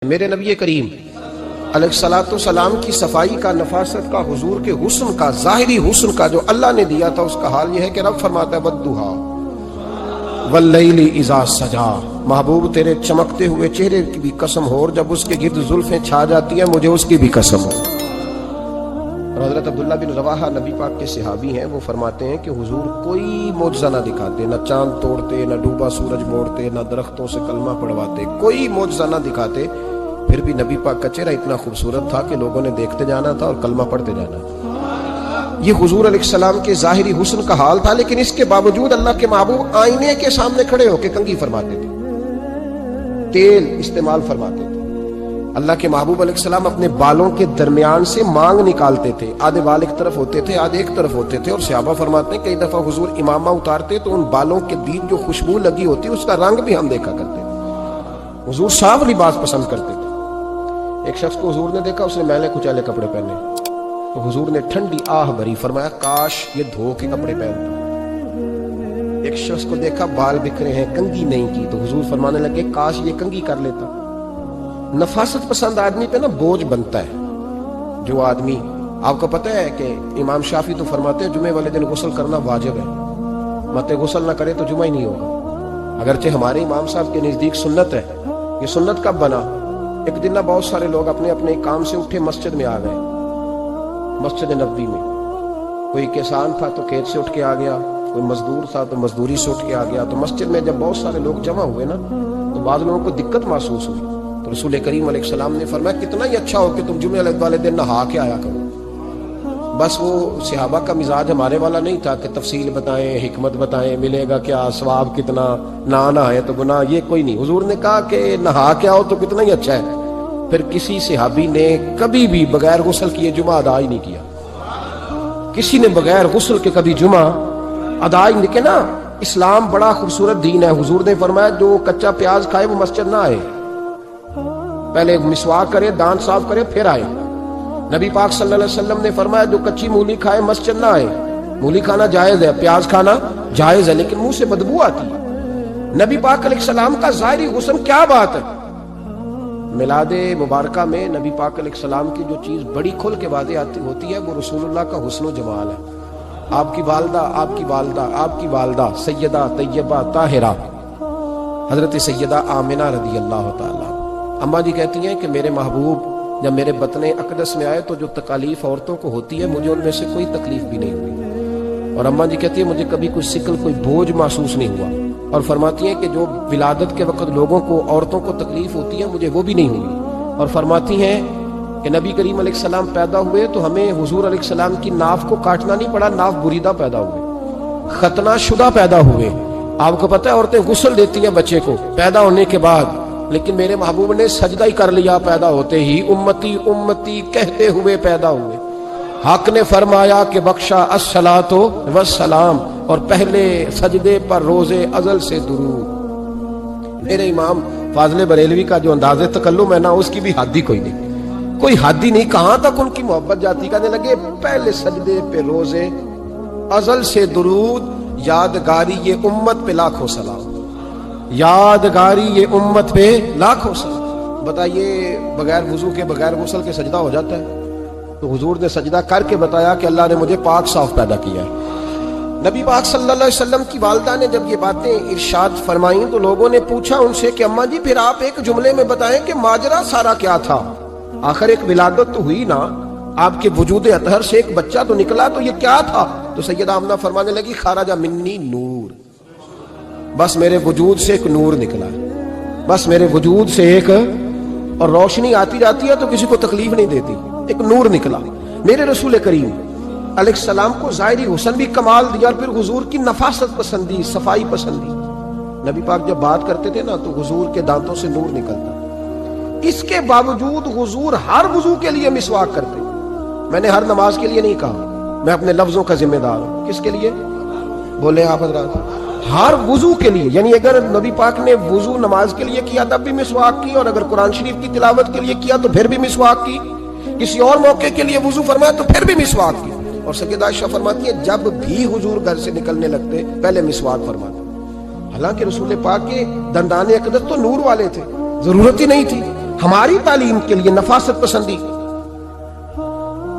میرے نبی کریم علیہ الصلوۃ والسلام کی صفائی کا، نفاست کا، حضور کے حسن کا، ظاہری حسن کا جو اللہ نے دیا تھا، اس کا حال یہ ہے کہ رب فرماتا ہے والضحیٰ واللیل اذا سجا، محبوب تیرے چمکتے ہوئے چہرے کی بھی قسم ہو، اور جب اس کے گرد زلفیں چھا جاتی ہیں مجھے اس کی بھی قسم ہو۔ اور حضرت عبداللہ بن رواحہ نبی پاک کے صحابی ہیں، وہ فرماتے ہیں کہ حضور کوئی معجزہ نہ دکھاتے، نہ چاند توڑتے، نہ ڈوبا سورج موڑتے، نہ درختوں سے کلمہ پڑھواتے، کوئی معجزہ نہ دکھاتے، پھر بھی نبی پاک کا چہرہ اتنا خوبصورت تھا کہ لوگوں نے دیکھتے جانا تھا اور کلمہ پڑھتے جانا تھا۔ یہ حضور علیہ السلام کے ظاہری حسن کا حال تھا، لیکن اس کے باوجود اللہ کے محبوب آئینے کے سامنے کھڑے ہو کے کنگھی فرماتے تھے، تیل استعمال فرماتے تھے۔ اللہ کے محبوب علیہ السلام اپنے بالوں کے درمیان سے مانگ نکالتے تھے، آدھے بال ایک طرف ہوتے تھے، آدھے ایک طرف ہوتے تھے، اور صحابہ فرماتے ہیں کئی دفعہ حضور امامہ اتارتے تو ان بالوں کے بیچ جو خوشبو لگی ہوتی اس کا رنگ بھی ہم دیکھا کرتے تھے۔ حضور صاف لباس پسند کرتے تھے۔ ایک شخص کو حضور نے دیکھا، اس نے میلے کچیلے کپڑے پہنے، تو حضور نے ٹھنڈی آہ بھری، فرمایا کاش یہ دھو کے کپڑے پہنتا۔ ایک شخص کو دیکھا بال بکھرے ہیں، کنگھی نہیں کی، تو حضور فرمانے لگے کاش یہ کنگھی کر لیتا۔ نفاست پسند آدمی پہ نا بوجھ بنتا ہے۔ جو آدمی، آپ کو پتہ ہے کہ امام شافعی تو فرماتے ہیں جمعے والے دن غسل کرنا واجب ہے، مت غسل نہ کرے تو جمعہ ہی نہیں ہوگا۔ اگرچہ ہمارے امام صاحب کے نزدیک سنت ہے۔ یہ سنت کب بنا؟ ایک دن نہ بہت سارے لوگ اپنے اپنے کام سے اٹھے مسجد میں آ گئے، مسجد نبوی میں۔ کوئی کسان تھا تو کھیت سے اٹھ کے آ گیا، کوئی مزدور تھا تو مزدوری سے اٹھ کے آ گیا۔ تو مسجد میں جب بہت سارے لوگ جمع ہوئے نا، تو بعض لوگوں کو دقت محسوس ہوئی، تو رسول کریم علیہ السلام نے فرمایا کتنا ہی اچھا ہو کہ تم جمعے والے دن نہا کے آیا کرو۔ بس وہ صحابہ کا مزاج ہمارے والا نہیں تھا کہ تفصیل بتائیں، حکمت بتائیں، ملے گا کیا، ثواب کتنا، نہ نہائے تو گناہ، یہ کوئی نہیں۔ حضور نے کہا کہ نہا کے آؤ تو کتنا ہی اچھا ہے۔ پھر کسی صحابی نے کبھی بھی بغیر غسل کیے جمعہ ادا ہی نہیں کیا، کسی نے بغیر غسل کے کبھی جمعہ ادا ہی نہیں کیا نا۔ اسلام بڑا خوبصورت دین ہے۔ حضور نے فرمایا جو کچا پیاز کھائے وہ مسجد نہ آئے، پہلے مسواک کرے، دانت صاف کرے، پھر آئے۔ نبی پاک صلی اللہ علیہ وسلم نے فرمایا جو کچی مولی کھائے مسجد نہ آئے۔ مولی کھانا جائز ہے، پیاز کھانا جائز ہے، لیکن منہ سے بدبو آتی ہے۔ نبی پاک علیہ السلام کا ظاہری حسن کیا بات ہے۔ میلاد مبارکہ میں نبی پاک علیہ السلام کی جو چیز بڑی کھل کے واضح آتی ہوتی ہے وہ رسول اللہ کا حسن و جمال ہے۔ آپ کی والدہ، آپ کی والدہ، آپ کی والدہ سیدہ طیبہ طاہرہ حضرت سیدہ آمنہ رضی اللہ تعالیٰ، اماں جی کہتی ہیں کہ میرے محبوب جب میرے بطن اقدس میں آئے تو جو تکالیف عورتوں کو ہوتی ہے مجھے ان میں سے کوئی تکلیف بھی نہیں ہوئی، اور اماں جی کہتی ہیں مجھے کبھی کوئی ثقل، کوئی بوجھ محسوس نہیں ہوا، اور فرماتی ہیں کہ جو ولادت کے وقت لوگوں کو، عورتوں کو تکلیف ہوتی ہے مجھے وہ بھی نہیں ہوئی، اور فرماتی ہیں کہ نبی کریم علیہ السلام پیدا ہوئے تو ہمیں حضور علیہ السلام کی ناف کو کاٹنا نہیں پڑا، ناف بریدہ پیدا ہوئے، ختنہ شدہ پیدا ہوئے۔ آپ کو پتہ ہے عورتیں غسل دیتی ہیں بچے کو پیدا ہونے کے بعد، لیکن میرے محبوب نے سجدہ ہی کر لیا پیدا ہوتے ہی، امتی امتی کہتے ہوئے پیدا ہوئے۔ حق نے فرمایا کہ بخشا الصلاۃ والسلام، اور پہلے سجدے پر روز ازل سے درود۔ میرے امام فاضل بریلوی کا جو انداز تکلم ہے نا، اس کی بھی حد ہی کوئی نہیں، کوئی حد ہی نہیں، کہاں تک ان کی محبت جاتی، کہنے لگے پہلے سجدے پہ روز ازل سے درود، یادگاری یہ امت پہ لاکھوں سلام، یادگاری یہ امت پہ لاکھوں سلام۔ بتائیے بغیر وضو کے، بغیر غسل کے سجدہ ہو جاتا ہے؟ تو حضور نے سجدہ کر کے بتایا کہ اللہ نے مجھے پاک صاف پیدا کیا ہے۔ نبی پاک صلی اللہ علیہ وسلم کی والدہ نے جب یہ باتیں ارشاد فرمائیں تو لوگوں نے پوچھا ان سے کہ اماں جی پھر آپ ایک جملے میں بتائیں کہ ماجرا سارا کیا تھا، آخر ایک ولادت تو ہوئی نا، آپ کے وجود اطہر سے ایک بچہ تو نکلا، تو یہ کیا تھا؟ تو سیدہ آمنہ فرمانے لگی خرج منی نور، بس میرے وجود سے ایک نور نکلا، بس میرے وجود سے ایک، اور روشنی آتی جاتی ہے تو کسی کو تکلیف نہیں دیتی، ایک نور نکلا۔ میرے رسول کریم علیہ السلام کو ظاہری حسن بھی کمال دیا، اور پھر حضور کی نفاست پسندی، صفائی پسندی۔ نبی پاک جب بات کرتے تھے نا تو حضور کے دانتوں سے نور نکلتا، اس کے باوجود حضور ہر وضو کے لیے مسواک کرتے۔ میں نے ہر نماز کے لیے نہیں کہا، میں اپنے لفظوں کا ذمہ دار ہوں۔ کس کے لیے بولے آپ حضرات؟ ہر وضو کے لیے، یعنی اگر نبی پاک نے وضو نماز کے لیے کیا تب بھی مسواک کی، اور اگر قرآن شریف کی تلاوت کے لیے کیا تو پھر بھی مسواک کی، کسی اور موقع کے لیے وضو فرمایا تو پھر بھی مسواک کی۔ اور سیدہ عائشہ فرماتی ہے جب بھی حضور گھر سے نکلنے لگتے پہلے مسواک فرماتے، حالانکہ رسول پاک کے دندان اقدس تو نور والے تھے، ضرورت ہی نہیں تھی، ہماری تعلیم کے لیے نفاست پسندی.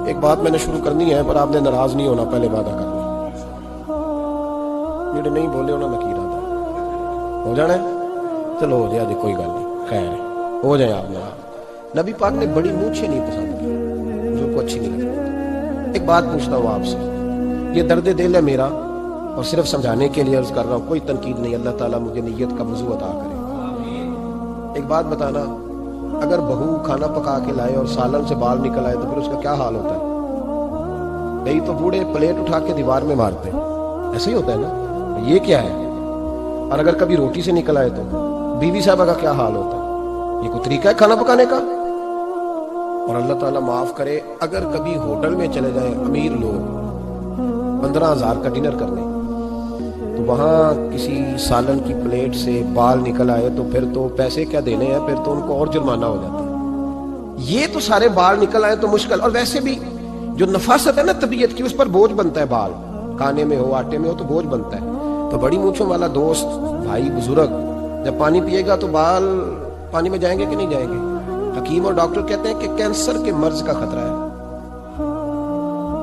ایک بات میں نے شروع کرنی ہے پر آپ نے ناراض نہیں ہونا, پہلے وعدہ کر لیں. جڑے نہیں بولے انہوں نے نکیر آتا ہو جانا ہے. چلو ہو جائے جی, کوئی گل نہیں, خیر ہے, ہو جائے آپ نے. نبی پاک نے بڑی مونچھیں نہیں پسند کی, جو کو اچھی نہیں لگتی. ایک بات پوچھتا ہوں آپ سے, یہ درد دل ہے میرا اور صرف سمجھانے کے لیے عرض کر رہا ہوں, کوئی تنقید نہیں. اللہ تعالیٰ مجھے نیت کا وضو عطا کرے. ایک بات بتانا, اگر بہو کھانا پکا کے لائے اور سالن سے بال نکل آئے تو پھر اس کا کیا حال ہوتا ہے؟ کئی تو بوڑھے پلیٹ اٹھا کے دیوار میں مارتے ہیں, ایسے ہی ہوتا ہے نا, یہ کیا ہے؟ اور اگر کبھی روٹی سے نکل آئے تو بیوی صاحبہ کا کیا حال ہوتا ہے؟ یہ کوئی طریقہ ہے کھانا پکانے کا؟ اور اللہ تعالیٰ معاف کرے, اگر کبھی ہوٹل میں چلے جائیں امیر لوگ 15,000 کا ڈنر کرنے, تو وہاں کسی سالن کی پلیٹ سے بال نکل آئے تو پھر تو پیسے کیا دینے ہیں, پھر تو ان کو اور جرمانہ ہو جاتا ہے. یہ تو سارے بال نکل آئے تو مشکل. اور ویسے بھی جو نفاست ہے نا طبیعت کی, اس پر بوجھ بنتا ہے. بال کھانے میں ہو, آٹے میں ہو, تو بوجھ بنتا ہے. تو بڑی مونچھوں والا دوست, بھائی, بزرگ جب پانی پیے گا تو بال پانی میں جائیں گے کہ نہیں جائیں گے؟ حکیم اور ڈاکٹر کہتے ہیں کہ کینسر کے مرض کا خطرہ ہے.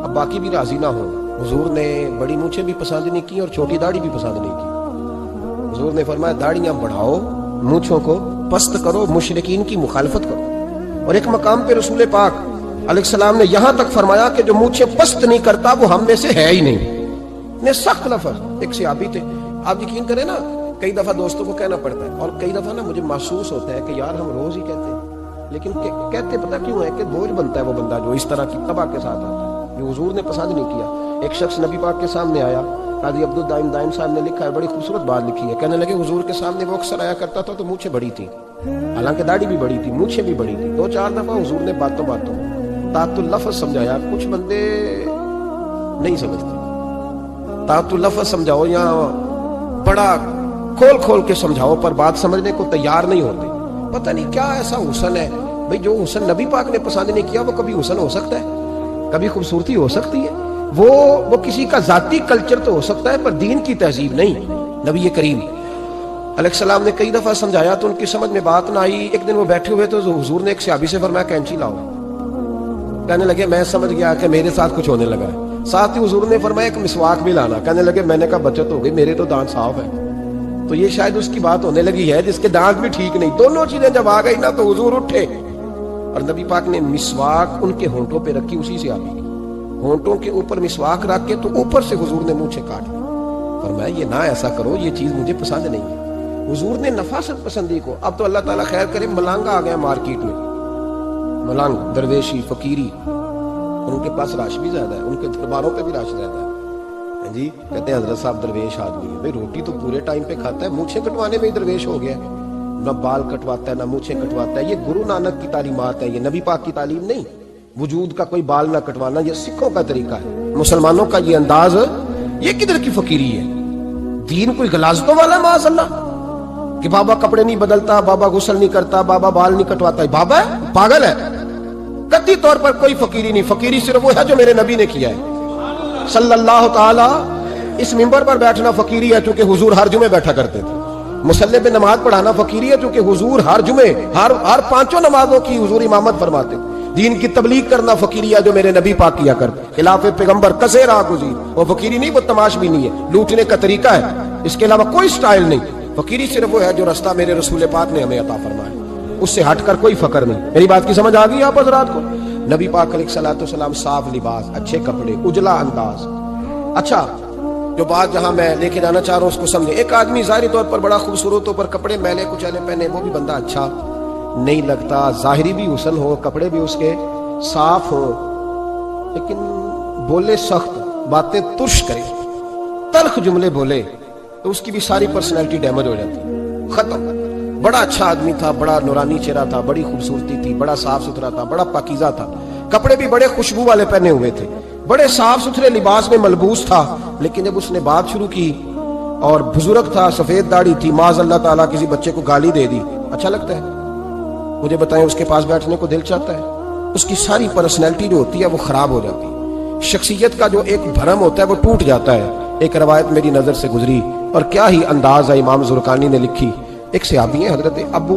اب باقی بھی راضی نہ ہو, حضور نے بڑی مونچھیں بھی پسند نہیں کی اور چھوٹی داڑھی بھی پسند نہیں کی. حضور نے فرمایا داڑھیاں بڑھاؤ, مونچھوں کو پست کرو, مشرکین کی مخالفت کرو. اور ایک مقام پہ رسول پاک علیہ السلام نے یہاں تک فرمایا کہ جو مونچھیں پست نہیں کرتا وہ ہم میں سے ہے ہی نہیں. نے سخت لفظ. ایک صحابی تھے, آپ یقین کریں نا, کئی دفعہ دوستوں کو کہنا پڑتا ہے, اور کئی دفعہ نا مجھے محسوس ہوتا ہے کہ یار ہم روز ہی کہتے ہیں, لیکن کہتے پتہ کیوں ہے کہ بوجھ بنتا ہے وہ بندہ جو اس طرح کی تباہ کے ساتھ آتا ہے. یہ حضور نے پسند نہیں کیا. ایک شخص نبی پاک کے سامنے آیا, قاضی عبدالدائم دائم صاحب نے لکھا ہے, بڑی خوبصورت بات لکھی ہے. کہنے لگے حضور کے سامنے وہ اکثر آیا کرتا تھا تو مونچھیں بڑی تھی, حالانکہ داڑھی بھی بڑی تھی, مونچھیں بھی بڑی تھی. 2-4 دفعہ حضور نے باتوں تات اللفظ سمجھایا. کچھ بندے نہیں سمجھتے, تات اللفظ سمجھاؤ یا بڑا کھول کھول کے سمجھاؤ, پر بات سمجھنے کو تیار نہیں ہوتے. پتہ نہیں کیا ایسا حسن ہے بھئی, جو حسن نبی پاک نے پسند نہیں کیا وہ کبھی حسن ہو سکتا ہے, کبھی خوبصورتی ہو سکتی ہے. وہ کسی کا ذاتی کلچر تو ہو سکتا ہے پر دین کی تہذیب نہیں. نبی کریم علیہ السلام نے کئی دفعہ سمجھایا تو ان کی سمجھ میں بات نہ آئی. ایک دن وہ بیٹھے ہوئے تو حضور نے ایک صحابی سے فرمایا کینچی لاؤ. کہنے لگے میں سمجھ گیا کہ میرے ساتھ کچھ ہونے لگا ہے. ساتھ ہی حضور نے فرمایا ایک مسواک بھی لانا. کہنے لگے میں نے کہا بچت ہو گئی, میرے تو دانت صاف ہے. تو یہ شاید اس کی بات ہونے لگی ہے جس کے دانت بھی ٹھیک نہیں. دونوں چیزیں جب آ گئی نا تو حضور اٹھے اور نبی پاک نے مسواک ان کے ہونٹوں پہ رکھی. اسی سے آبی ہونٹوں کے اوپر مسواک رکھ کے تو اوپر سے حضور نے مونچھیں کاٹ لی. فرمایا یہ نہ ایسا کرو, یہ چیز مجھے پسند نہیں ہے. حضور نے نفاست پسندی کو. اب تو اللہ تعالیٰ خیر کرے, ملنگ آ گیا مارکیٹ میں, ملنگ, درویشی, فقیری, اور ان کے پاس رش بھی زیادہ ہے, ان کے درباروں پہ بھی رش زیادہ ہے. جی کہتے ہیں حضرت صاحب درویش آدمی ہے. بھئی روٹی تو پورے ٹائم پہ کھاتا ہے, مونچھیں کٹوانے میں ہی درویش ہو گیا, نہ بال کٹواتا ہے نہ مونچھیں کٹواتا ہے. یہ گرو نانک کی تعلیمات ہے, یہ نبی پاک کی تعلیم نہیں. وجود کا کوئی بال نہ کٹوانا یہ سکھوں کا طریقہ ہے. مسلمانوں کا یہ انداز, یہ کدھر کی فقیری ہے؟ دین کوئی غلاظتوں والا معاذ اللہ, کہ بابا کپڑے نہیں بدلتا, بابا غسل نہیں کرتا, بابا بال نہیں کٹواتا. بابا ہے, پاگل ہے. قطعی طور پر کوئی فقیری نہیں. فقیری صرف وہ ہے جو میرے نبی نے کیا ہے صلی اللہ تعالی. اس منبر پر بیٹھنا فقیری ہے چونکہ حضور ہر جمعے بیٹھا کرتے تھے. مصلی پہ نماز پڑھانا فقیری ہے چونکہ حضور ہر جمعے ہر 5 نمازوں کی حضور امامت فرماتے. دین کی تبلیغ کرنا فقیری ہے جو میرے نبی پاک کیا کرتے. خلاف پیغمبر کسے راہ گزیر, وہ فقیری نہیں, وہ تماش بھی نہیں ہے, لوٹنے کا طریقہ ہے. اس کے علاوہ کوئی سٹائل نہیں. فقیری صرف وہ ہے جو رستہ میرے رسول پاک نے ہمیں عطا فرمایا, اس سے ہٹ کر کوئی فقر نہیں. میری بات کی سمجھ آ گئی آپ حضرات کو؟ نبی پاک علیہ السلام صاف لباس, اچھے کپڑے, اجلا انداز. اچھا, جو بات جہاں میں لے کے جانا چاہ رہا ہوں اس کو سمجھیں. ایک آدمی ظاہری طور پر بڑا خوبصورت ہو پر کپڑے میلے کچیلے پہنے, وہ بھی بندہ اچھا نہیں لگتا. ظاہری بھی حسن ہو, کپڑے بھی اس کے صاف ہو, لیکن بولے سخت, باتیں ترش کرے, تلخ جملے بولے, تو اس کی بھی ساری پرسنالٹی ڈیمیج ہو جاتی, ختم. بڑا اچھا آدمی تھا, بڑا نورانی چہرہ تھا, بڑی خوبصورتی تھی, بڑا صاف ستھرا تھا, بڑا پاکیزہ تھا, کپڑے بھی بڑے خوشبو والے پہنے ہوئے تھے, بڑے صاف ستھرے لباس میں ملبوس تھا. لیکن جب اس نے بات شروع کی اور بزرگ تھا, سفید داڑھی تھی, معاذ اللہ تعالیٰ کسی بچے کو گالی دے دی, اچھا لگتا ہے؟ مجھے بتائیں اس کے پاس بیٹھنے کو دل چاہتا ہے؟ اس کی ساری پرسنالٹی جو ہوتی ہے وہ خراب ہو جاتی ہے. شخصیت کا جو ایک بھرم ہوتا ہے وہ ٹوٹ جاتا ہے. ایک روایت میری نظر سے گزری اور کیا ہی انداز ہے, امام زرقانی نے لکھی. ایک صحابی ہیں حضرت ابو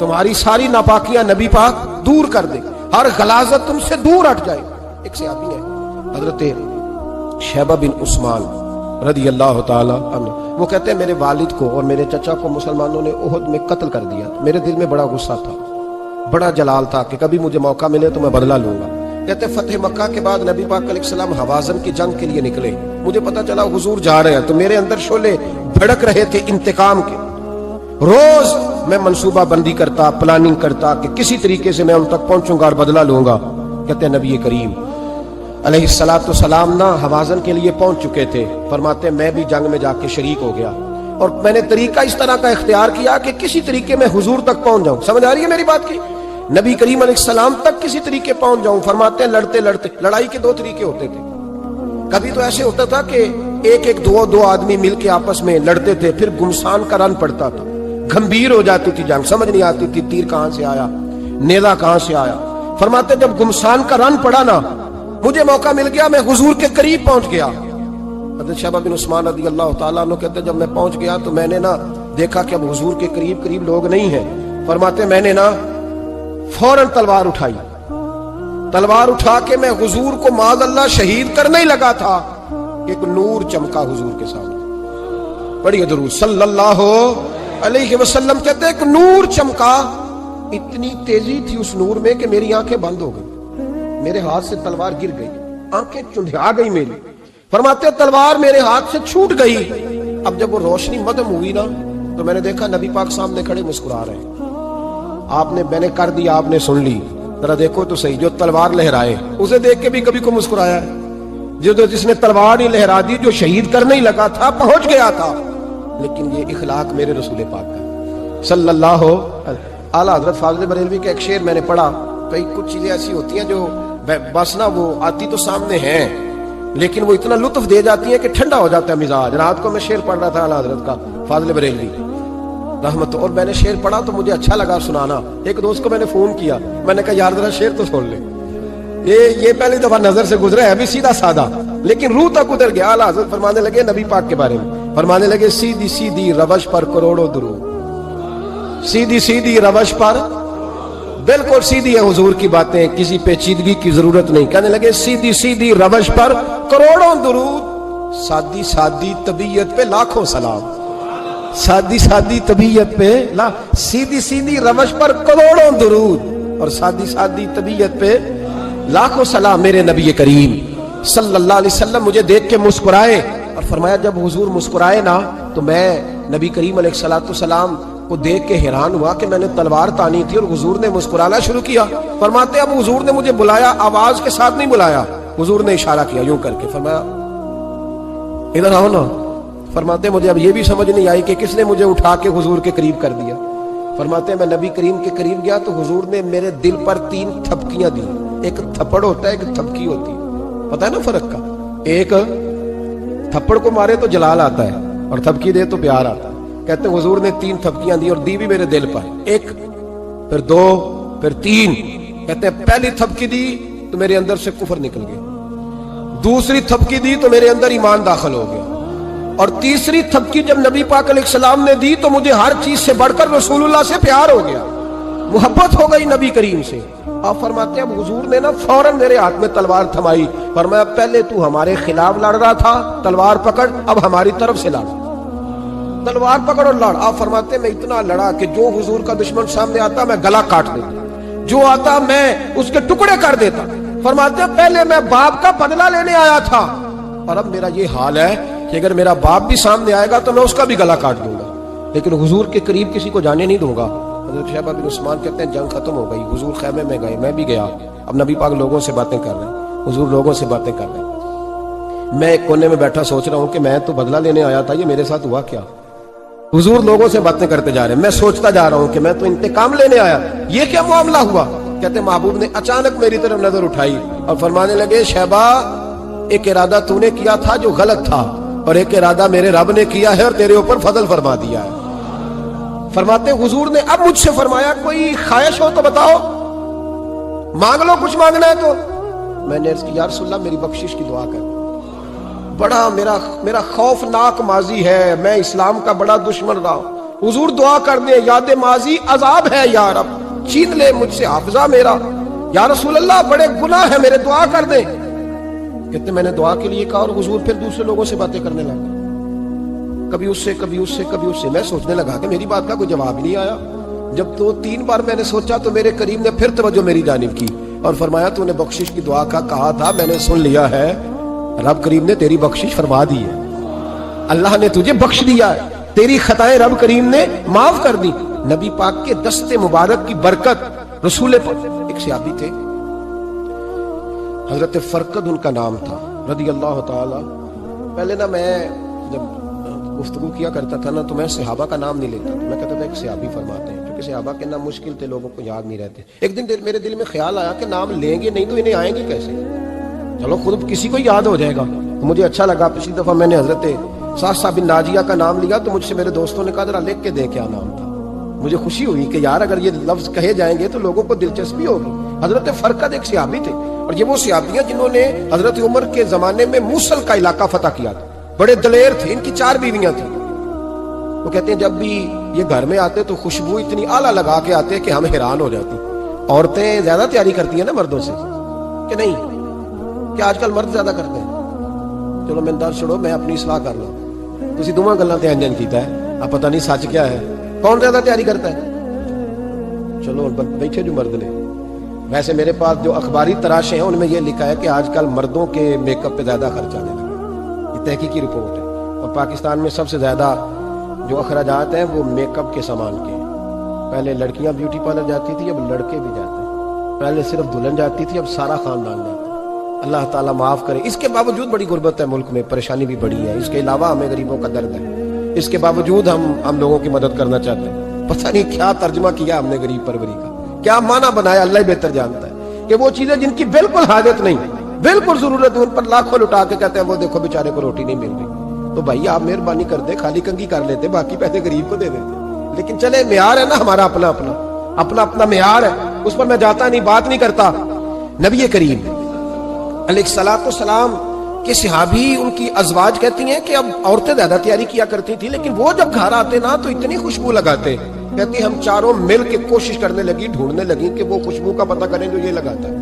تمہاری ساری ناپاکیاں نبی پاک دور کر دے، ہر غلاظت تم سے دور ہٹ جائے۔ ایک صحابی ہے حضرت شیبہ بن عثمان رضی اللہ تعالی عنہ، وہ کہتے ہیں میرے والد کو اور میرے چچا کو مسلمانوں نے احد میں قتل کر دیا، میرے دل میں بڑا غصہ تھا، بڑا جلال تھا کہ کبھی مجھے موقع ملے تو میں بدلہ لوں گا۔ کہتے فتح مکہ کے بعد نبی پاک علیہ السلام حوازن کی جنگ کے لیے نکلے، مجھے پتا چلا حضور جا رہے ہیں، تو میرے اندر شعلے بھڑک رہے تھے انتقام کے۔ روز میں منصوبہ بندی کرتا، پلاننگ کرتا کہ کسی طریقے سے میں ان تک پہنچوں گا اور بدلہ لوں گا۔ کہتے ہیں نبی کریم علیہ السلام نہ حوازن کے لیے پہنچ چکے تھے، فرماتے میں بھی جنگ میں جا کے شریک ہو گیا، اور میں نے طریقہ اس طرح کا اختیار کیا کہ کسی طریقے میں حضور تک پہنچ جاؤں۔ سمجھ آ رہی ہے میری بات کی؟ نبی کریم علیہ السلام تک کسی طریقے پہنچ جاؤں۔ فرماتے ہیں لڑتے لڑتے، لڑائی کے دو طریقے ہوتے تھے، کبھی تو ایسے ہوتا تھا کہ ایک دو آدمی مل کے آپس میں لڑتے تھے، پھر گمسان کا رن پڑتا تھا، گھمبیر ہو جاتی تھی جنگ، سمجھ نہیں آتی تھی تیر کہاں سے آیا، نیزہ کہاں سے آیا۔ فرماتے جب گمسان کا رن پڑا نا، مجھے موقع مل گیا، میں حضور کے قریب پہنچ گیا۔ حضرت شیبہ بن عثمان رضی اللہ تعالیٰ عنہ کہتے جب میں پہنچ گیا تو میں نے نا دیکھا کہ اب حضور کے قریب لوگ نہیں ہیں۔ فرماتے میں نے نا فوراً تلوار اٹھائی، تلوار اٹھا کے میں حضور کو معاذ اللہ شہید کرنے ہی لگا تھا، ایک نور چمکا حضور کے سامنے۔ پڑھیے درود صلی اللہ علیہ وسلم۔ کہتے ایک نور چمکا، اتنی تیزی تھی اس نور میں کہ میری آنکھیں بند ہو گئی، میرے ہاتھ سے تلوار گر گئی، آنکھیں چندھیا گئی میری۔ فرماتے تلوار میرے ہاتھ سے چھوٹ گئی۔ اب جب وہ روشنی مدھم ہوئی نا تو میں نے دیکھا نبی پاک سامنے کھڑے مسکرا رہے ہیں۔ میں نے کر دیا، آپ نے سن لی، ذرا دیکھو تو صحیح، جو تلوار لہرائے اسے دیکھ کے بھی کبھی کو مسکرایا ہے، جس نے تلوار ہی لہرا دی، جو شہید کرنے ہی لگا تھا، پہنچ گیا تھا۔ لیکن یہ اخلاق میرے رسول پاک کا صلی اللہ اعلیٰ حضرت فاضل بریلوی کا ایک شعر میں نے پڑھا، کئی کچھ چیزیں ایسی ہوتی ہیں جو بس نا وہ آتی تو سامنے ہیں لیکن وہ اتنا لطف دے جاتی ہیں کہ ٹھنڈا ہو جاتا ہے مزاج۔ رات کو میں شعر پڑھ رہا تھا اعلیٰ حضرت کا فاضل بریلوی رحمت، اور میں نے شعر پڑھا تو مجھے اچھا لگا سنانا۔ ایک دوست کو میں نے فون کیا، میں نے کہا یار ذرا شعر تو سن لے، یہ پہلی دفعہ نظر سے گزرا ہے، ابھی سیدھا سادہ لیکن روح تک اتر گیا۔ اعلیٰ حضرت فرمانے لگے نبی پاک کے بارے میں، فرمانے لگے سیدھی سیدھی روش پر کروڑوں درود، سیدھی سیدھی روش پر، بالکل سیدھی ہے حضور کی باتیں، کسی پیچیدگی کی ضرورت نہیں۔ کہنے لگے سیدھی سیدھی روش پر کروڑوں درود، سادی سادی طبیعت پہ لاکھوں سلام، سادی سادی طبیعت پہ سیدھی سیدھی روش پر کروڑوں درود، اور سادی سادی طبیعت پہ لاکھوں سلام۔ میرے نبی کریم صلی اللہ علیہ وسلم مجھے دیکھ کے مسکرائے، اور فرمایا جب حضور مسکرائے نا تو میں نبی کریم علیہ السلام کو دیکھ کے حیران ہوا کہ میں نے تلوار تانی تھی اور حضور نے مسکرانا شروع کیا۔ فرماتے اب حضور نے مجھے بلایا، آواز کے ساتھ نہیں بلایا، حضور نے اشارہ کیا یوں کر کے، فرمایا ادھر آؤ نا۔ فرماتے مجھے اب یہ بھی سمجھ نہیں آئی کہ کس نے مجھے اٹھا کے حضور کے قریب کر دیا۔ فرماتے میں نبی کریم کے قریب گیا تو حضور نے میرے دل پر 3 تھپکیاں دی، ایک تھپڑ ہوتا ہے ایک تھپکی ہوتی ہے، پتہ ہے نا فرق کا؟ ایک تھپڑ کو مارے تو جلال آتا ہے اور تھپکی دے تو پیار آتا ہے۔ کہتے ہیں حضور نے 3 تھپکیاں دی اور دی بھی میرے دل پر، ایک پھر 2 پھر 3۔ کہتے ہیں پہلی تھپکی دی تو میرے اندر سے کفر نکل گیا، دوسری تھپکی دی تو میرے اندر ایمان داخل ہو گیا، اور تیسری تھپکی جب نبی پاک علیہ السلام نے دی تو مجھے ہر چیز سے بڑھ کر رسول اللہ سے پیار ہو گیا، محبت ہو گئی نبی کریم سے۔ آپ فرماتے ہیں اب حضور نے نا فوراً میرے ہاتھ میں تلوار تھمائی، فرمایا پہلے تو ہمارے خلاف لڑ رہا تھا، تلوار پکڑ، اب ہماری طرف سے لڑ، تلوار پکڑ اور لڑ۔ آپ فرماتے میں اتنا لڑا کہ جو حضور کا دشمن سامنے آتا میں گلا کاٹ دیتا، جو آتا میں اس کے ٹکڑے کر دیتا۔ فرماتے پہلے میں باپ کا بدلہ لینے آیا تھا، اور اب میرا یہ حال ہے کہ اگر میرا باپ بھی سامنے آئے گا تو میں اس کا بھی گلا کاٹ دوں گا، لیکن حضور کے قریب کسی کو جانے نہیں دوں گا۔ حضرت شیبہ بن عثمان کہتے ہیں جنگ ختم ہو گئی، حضور خیمے میں گئے، میں بھی گیا، اب نبی پاک لوگوں سے باتیں کر رہے ہیں، حضور لوگوں سے باتیں کر رہے ہیں، میں ایک کونے میں بیٹھا سوچ رہا ہوں کہ میں تو بدلہ لینے آیا تھا، یہ میرے ساتھ ہوا کیا؟ حضور لوگوں سے باتیں کرتے جا رہے ہیں، میں سوچتا جا رہا ہوں کہ میں تو انتقام لینے آیا، یہ کیا معاملہ ہوا؟ کہتے ہیں محبوب نے اچانک میری طرف نظر اٹھائی اور فرمانے لگے شیبہ ایک ارادہ تو نے کیا تھا جو غلط تھا، اور ایک ارادہ میرے رب نے کیا ہے اور تیرے اوپر فضل فرما دیا ہے۔ فرماتے حضور نے اب مجھ سے فرمایا کوئی خواہش ہو تو بتاؤ، مانگ لو کچھ مانگنا ہے تو۔ میں نے عرض کی یا رسول اللہ میری بخشش کی دعا کر، بڑا میرا خوفناک ماضی ہے، میں اسلام کا بڑا دشمن رہا ہوں۔ حضور دعا کر دیں یاد ماضی عذاب ہے یا رب، چھین لے مجھ سے حافظہ میرا، یا رسول اللہ بڑے گناہ ہیں میرے، دعا کر دیں۔ کہتے میں نے دعا کے لیے کہا اور حضور پھر دوسرے لوگوں سے باتیں کرنے لگا، کبھی اس سے کبھی اس سے کبھی اس سے۔ میں سوچنے لگا کہ میری بات کا کوئی جواب نہیں آیا۔ جب 2-3 بار میں نے سوچا تو میرے کریم نے پھر توجہ میری جانب کی اور فرمایا تو نے بخشش کی دعا کا کہا تھا، میں نے سن لیا ہے، رب کریم نے تیری بخشش فرما دی ہے، اللہ نے تجھے بخش دیا ہے، تیری خطائیں رب کریم نے معاف کر دی۔ نبی پاک کے دست مبارک کی برکت، رسول پاک۔ ایک صحابی تھے حضرت فرقد ان کا نام تھا رضی اللہ تعالی۔ پہلے نا میں جب گفتگو کیا کرتا تھا نا تو میں صحابہ کا نام نہیں لیتا تھا، میں کہتا تھا ایک صحابی فرماتے ہیں، کیونکہ صحابہ کے نام مشکل تھے، لوگوں کو یاد نہیں رہتے۔ ایک دن میرے دل میں خیال آیا کہ نام لیں گے نہیں تو انہیں آئیں گے کیسے، چلو خود کسی کو یاد ہو جائے گا۔ تو مجھے اچھا لگا، پچھلی دفعہ میں نے حضرت ساسا بن ناجیہ کا نام لیا تو مجھ سے میرے دوستوں نے کہا ذرا لکھ کے دے کیا نام تھا۔ مجھے خوشی ہوئی کہ یار اگر یہ لفظ کہے جائیں گے تو لوگوں کو دلچسپی ہوگی۔ حضرت فرقد ایک صحابی تھے، اور یہ وہ صحابی ہیں جنہوں نے حضرت عمر کے زمانے میں موصل کا علاقہ فتح کیا تھا، بڑے دلیر تھے، ان کی 4 بیویاں تھیں۔ وہ کہتے ہیں جب بھی یہ گھر میں آتے تو خوشبو اتنی اعلیٰ لگا کے آتے کہ ہم حیران ہو جاتی۔ عورتیں زیادہ تیاری کرتی ہیں نا مردوں سے کہ نہیں، کہ آج کل مرد زیادہ کرتے ہیں۔ چلو میں در چھوڑو، میں اپنی اصلاح کر لوں، تسی دوواں گلاں تے انجن کیتا ہے، اب پتہ نہیں سچ کیا ہے، کون زیادہ تیاری کرتا ہے۔ چلو بیٹھے جو مرد نے، ویسے میرے پاس جو اخباری تراشے ہیں ان میں یہ لکھا ہے کہ آج کل مردوں کے میک اپ پہ زیادہ خرچ آنے لگا، یہ تحقیقی رپورٹ ہے۔ اور پاکستان میں سب سے زیادہ جو اخراجات ہیں وہ میک اپ کے سامان کے۔ پہلے لڑکیاں بیوٹی پارلر جاتی تھی، اب لڑکے بھی جاتے ہیں۔ پہلے صرف دلہن جاتی تھی، اب سارا خاندان جاتا ہے۔ اللہ تعالیٰ معاف کرے۔ اس کے باوجود بڑی غربت ہے ملک میں، پریشانی بھی بڑی ہے، اس کے علاوہ ہمیں غریبوں کا درد ہے، اس کے باوجود ہم لوگوں کی مدد کرنا چاہتے ہیں۔ پتہ نہیں کیا ترجمہ کیا ہم نے غریب پروری کا، کیا معنی بنایا، اللہ ہی بہتر جانتا ہے کہ وہ چیزیں جن کی بالکل حاجت نہیں، بالکل ضرورت ہے، ان پر لاکھوں لٹا کے کہتے ہیں وہ دیکھو بیچارے کو روٹی نہیں مل رہی۔ تو بھائی آپ مہربانی کر دے، خالی کنگھی کر لیتے، باقی پیسے غریب کو دے دیتے۔ لیکن چلے معیار ہے نا ہمارا اپنا معیار ہے، اس پر میں جاتا نہیں، بات نہیں کرتا۔ نبی کریم علیہ السلام کے صحابی، ان کی ازواج کہتی ہیں کہ اب عورتیں زیادہ تیاری کیا کرتی تھی، لیکن وہ جب گھر آتے نا تو اتنی خوشبو لگاتے، کہتی ہم چاروں مل کے کوشش کرنے لگی، ڈھونڈنے لگی کہ وہ خوشبو کا پتہ کریں جو یہ لگاتا ہے۔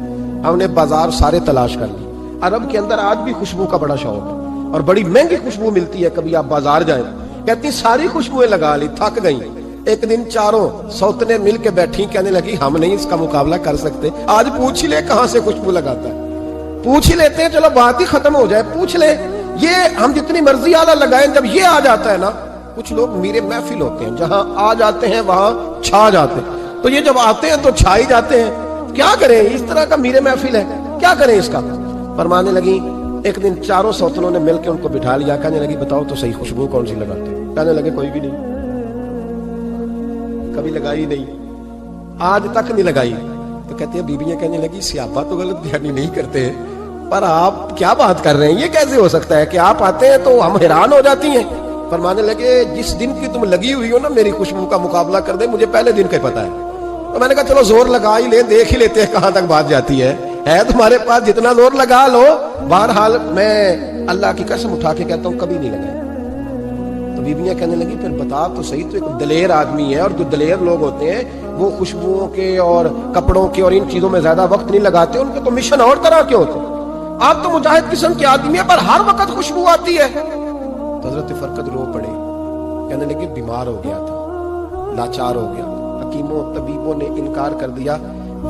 ہم نے بازار سارے تلاش کر لی۔ عرب کے اندر آج بھی خوشبو کا بڑا شوق ہے اور بڑی مہنگی خوشبو ملتی ہے، کبھی آپ بازار جائیں، کہتی ساری خوشبوئیں لگا لی، تھک گئیں۔ ایک دن چاروں سوتنے مل کے بیٹھی، کہنے لگی ہم نہیں اس کا مقابلہ کر سکتے، آج پوچھ لے کہاں سے خوشبو لگاتا ہے، پوچھ ہی لیتے ہیں، چلو بات ہی ختم ہو جائے، پوچھ لے۔ یہ ہم جتنی مرضی اعلیٰ لگائیں، جب یہ آ جاتا ہے نا، کچھ لوگ میرے محفل ہوتے ہیں، جہاں آ جاتے ہیں وہاں چھا جاتے ہیں، تو یہ جب آتے ہیں تو چھا ہی جاتے ہیں۔ کیا کریں، اس طرح کا میرے محفل ہے، کیا کریں اس کا۔ فرمانے لگی، ایک دن چاروں سوتنوں نے مل کے ان کو بٹھا لیا، کہنے لگی بتاؤ تو صحیح خوشبو کون سی لگاتے ہیں؟ کہنے لگے کوئی بھی نہیں، کبھی لگائی نہیں، آج تک نہیں لگائی۔ تو کہتے ہیں بیویاں کہنے لگی صحابہ تو غلط بیانی نہیں کرتے، پر آپ کیا بات کر رہے ہیں، یہ کیسے ہو سکتا ہے کہ آپ آتے ہیں تو ہم حیران ہو جاتی ہیں۔ فرمانے لگے جس دن کی تم لگی ہوئی ہو نا میری خوشبو کا مقابلہ کر دے، مجھے پہلے دن کا پتہ ہے۔ تو میں نے کہا چلو زور لگا ہی لیں، دیکھ ہی لیتے ہیں کہاں تک بات جاتی ہے تمہارے پاس، جتنا زور لگا لو۔ بہرحال میں اللہ کی قسم اٹھا کے کہتا ہوں کبھی نہیں لگائی۔ تو بیویاں کہنے لگی پھر بتا تو صحیح، تو ایک دلیر آدمی ہے، اور جو دلیر لوگ ہوتے ہیں وہ خوشبوؤں کے اور کپڑوں کے اور ان چیزوں میں زیادہ وقت نہیں لگاتے، ان کے تو مشن اور طرح کے ہوتے ہیں۔ آپ تو مجاہد قسم کے آدمی ہیں، پر ہر وقت خوشبو آتی ہے۔ تو حضرت فرقد رو پڑے، کہنے لگے بیمار ہو گیا تھا، لاچار ہو گیا، حکیموں طبیبوں نے انکار کر دیا،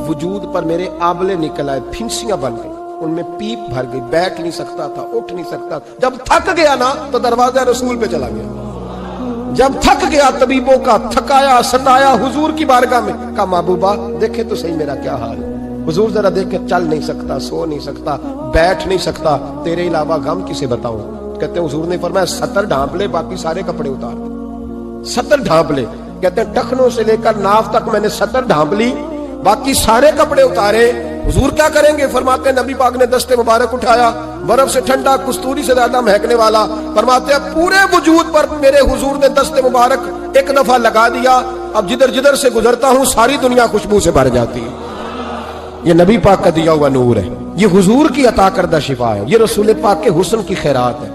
وجود پر میرے آبلے نکل آئے، پھنسیاں بن گئی، ان میں پیپ بھر گئی، بیٹھ نہیں سکتا تھا، اٹھ نہیں سکتا تھا۔ جب تھک گیا نا تو دروازہ رسول پہ چلا گیا، جب تھک گیا طبیبوں کا، تھکایا ستایا حضور کی بارگاہ میں، کہا محبوبہ دیکھے تو صحیح میرا کیا حال ہے۔ حضور ذرا دیکھ کے، چل نہیں سکتا، سو نہیں سکتا، بیٹھ نہیں سکتا، تیرے علاوہ غم کسے بتاؤں۔ کہتے ہیں حضور نے فرمایا 70 ڈھانپ لے، باقی سارے کپڑے اتار دے، 70 ڈھانپ لے۔ کہتے ہیں ٹخنوں سے لے کر ناف تک میں نے 70 ڈھانپ لی، باقی سارے کپڑے اتارے۔ حضور کیا کریں گے؟ فرماتے ہیں نبی پاک نے دست مبارک اٹھایا، برف سے ٹھنڈا، کستوری سے زیادہ مہکنے والا، فرماتے ہیں پورے وجود پر میرے حضور نے دست مبارک ایک دفعہ لگا دیا، اب جدھر جدھر سے گزرتا ہوں ساری دنیا خوشبو سے بھر جاتی ہے۔ یہ نبی پاک کا دیا ہوا نور ہے، یہ حضور کی عطا کردہ شفا ہے، یہ رسول پاک کے حسن کی خیرات ہے۔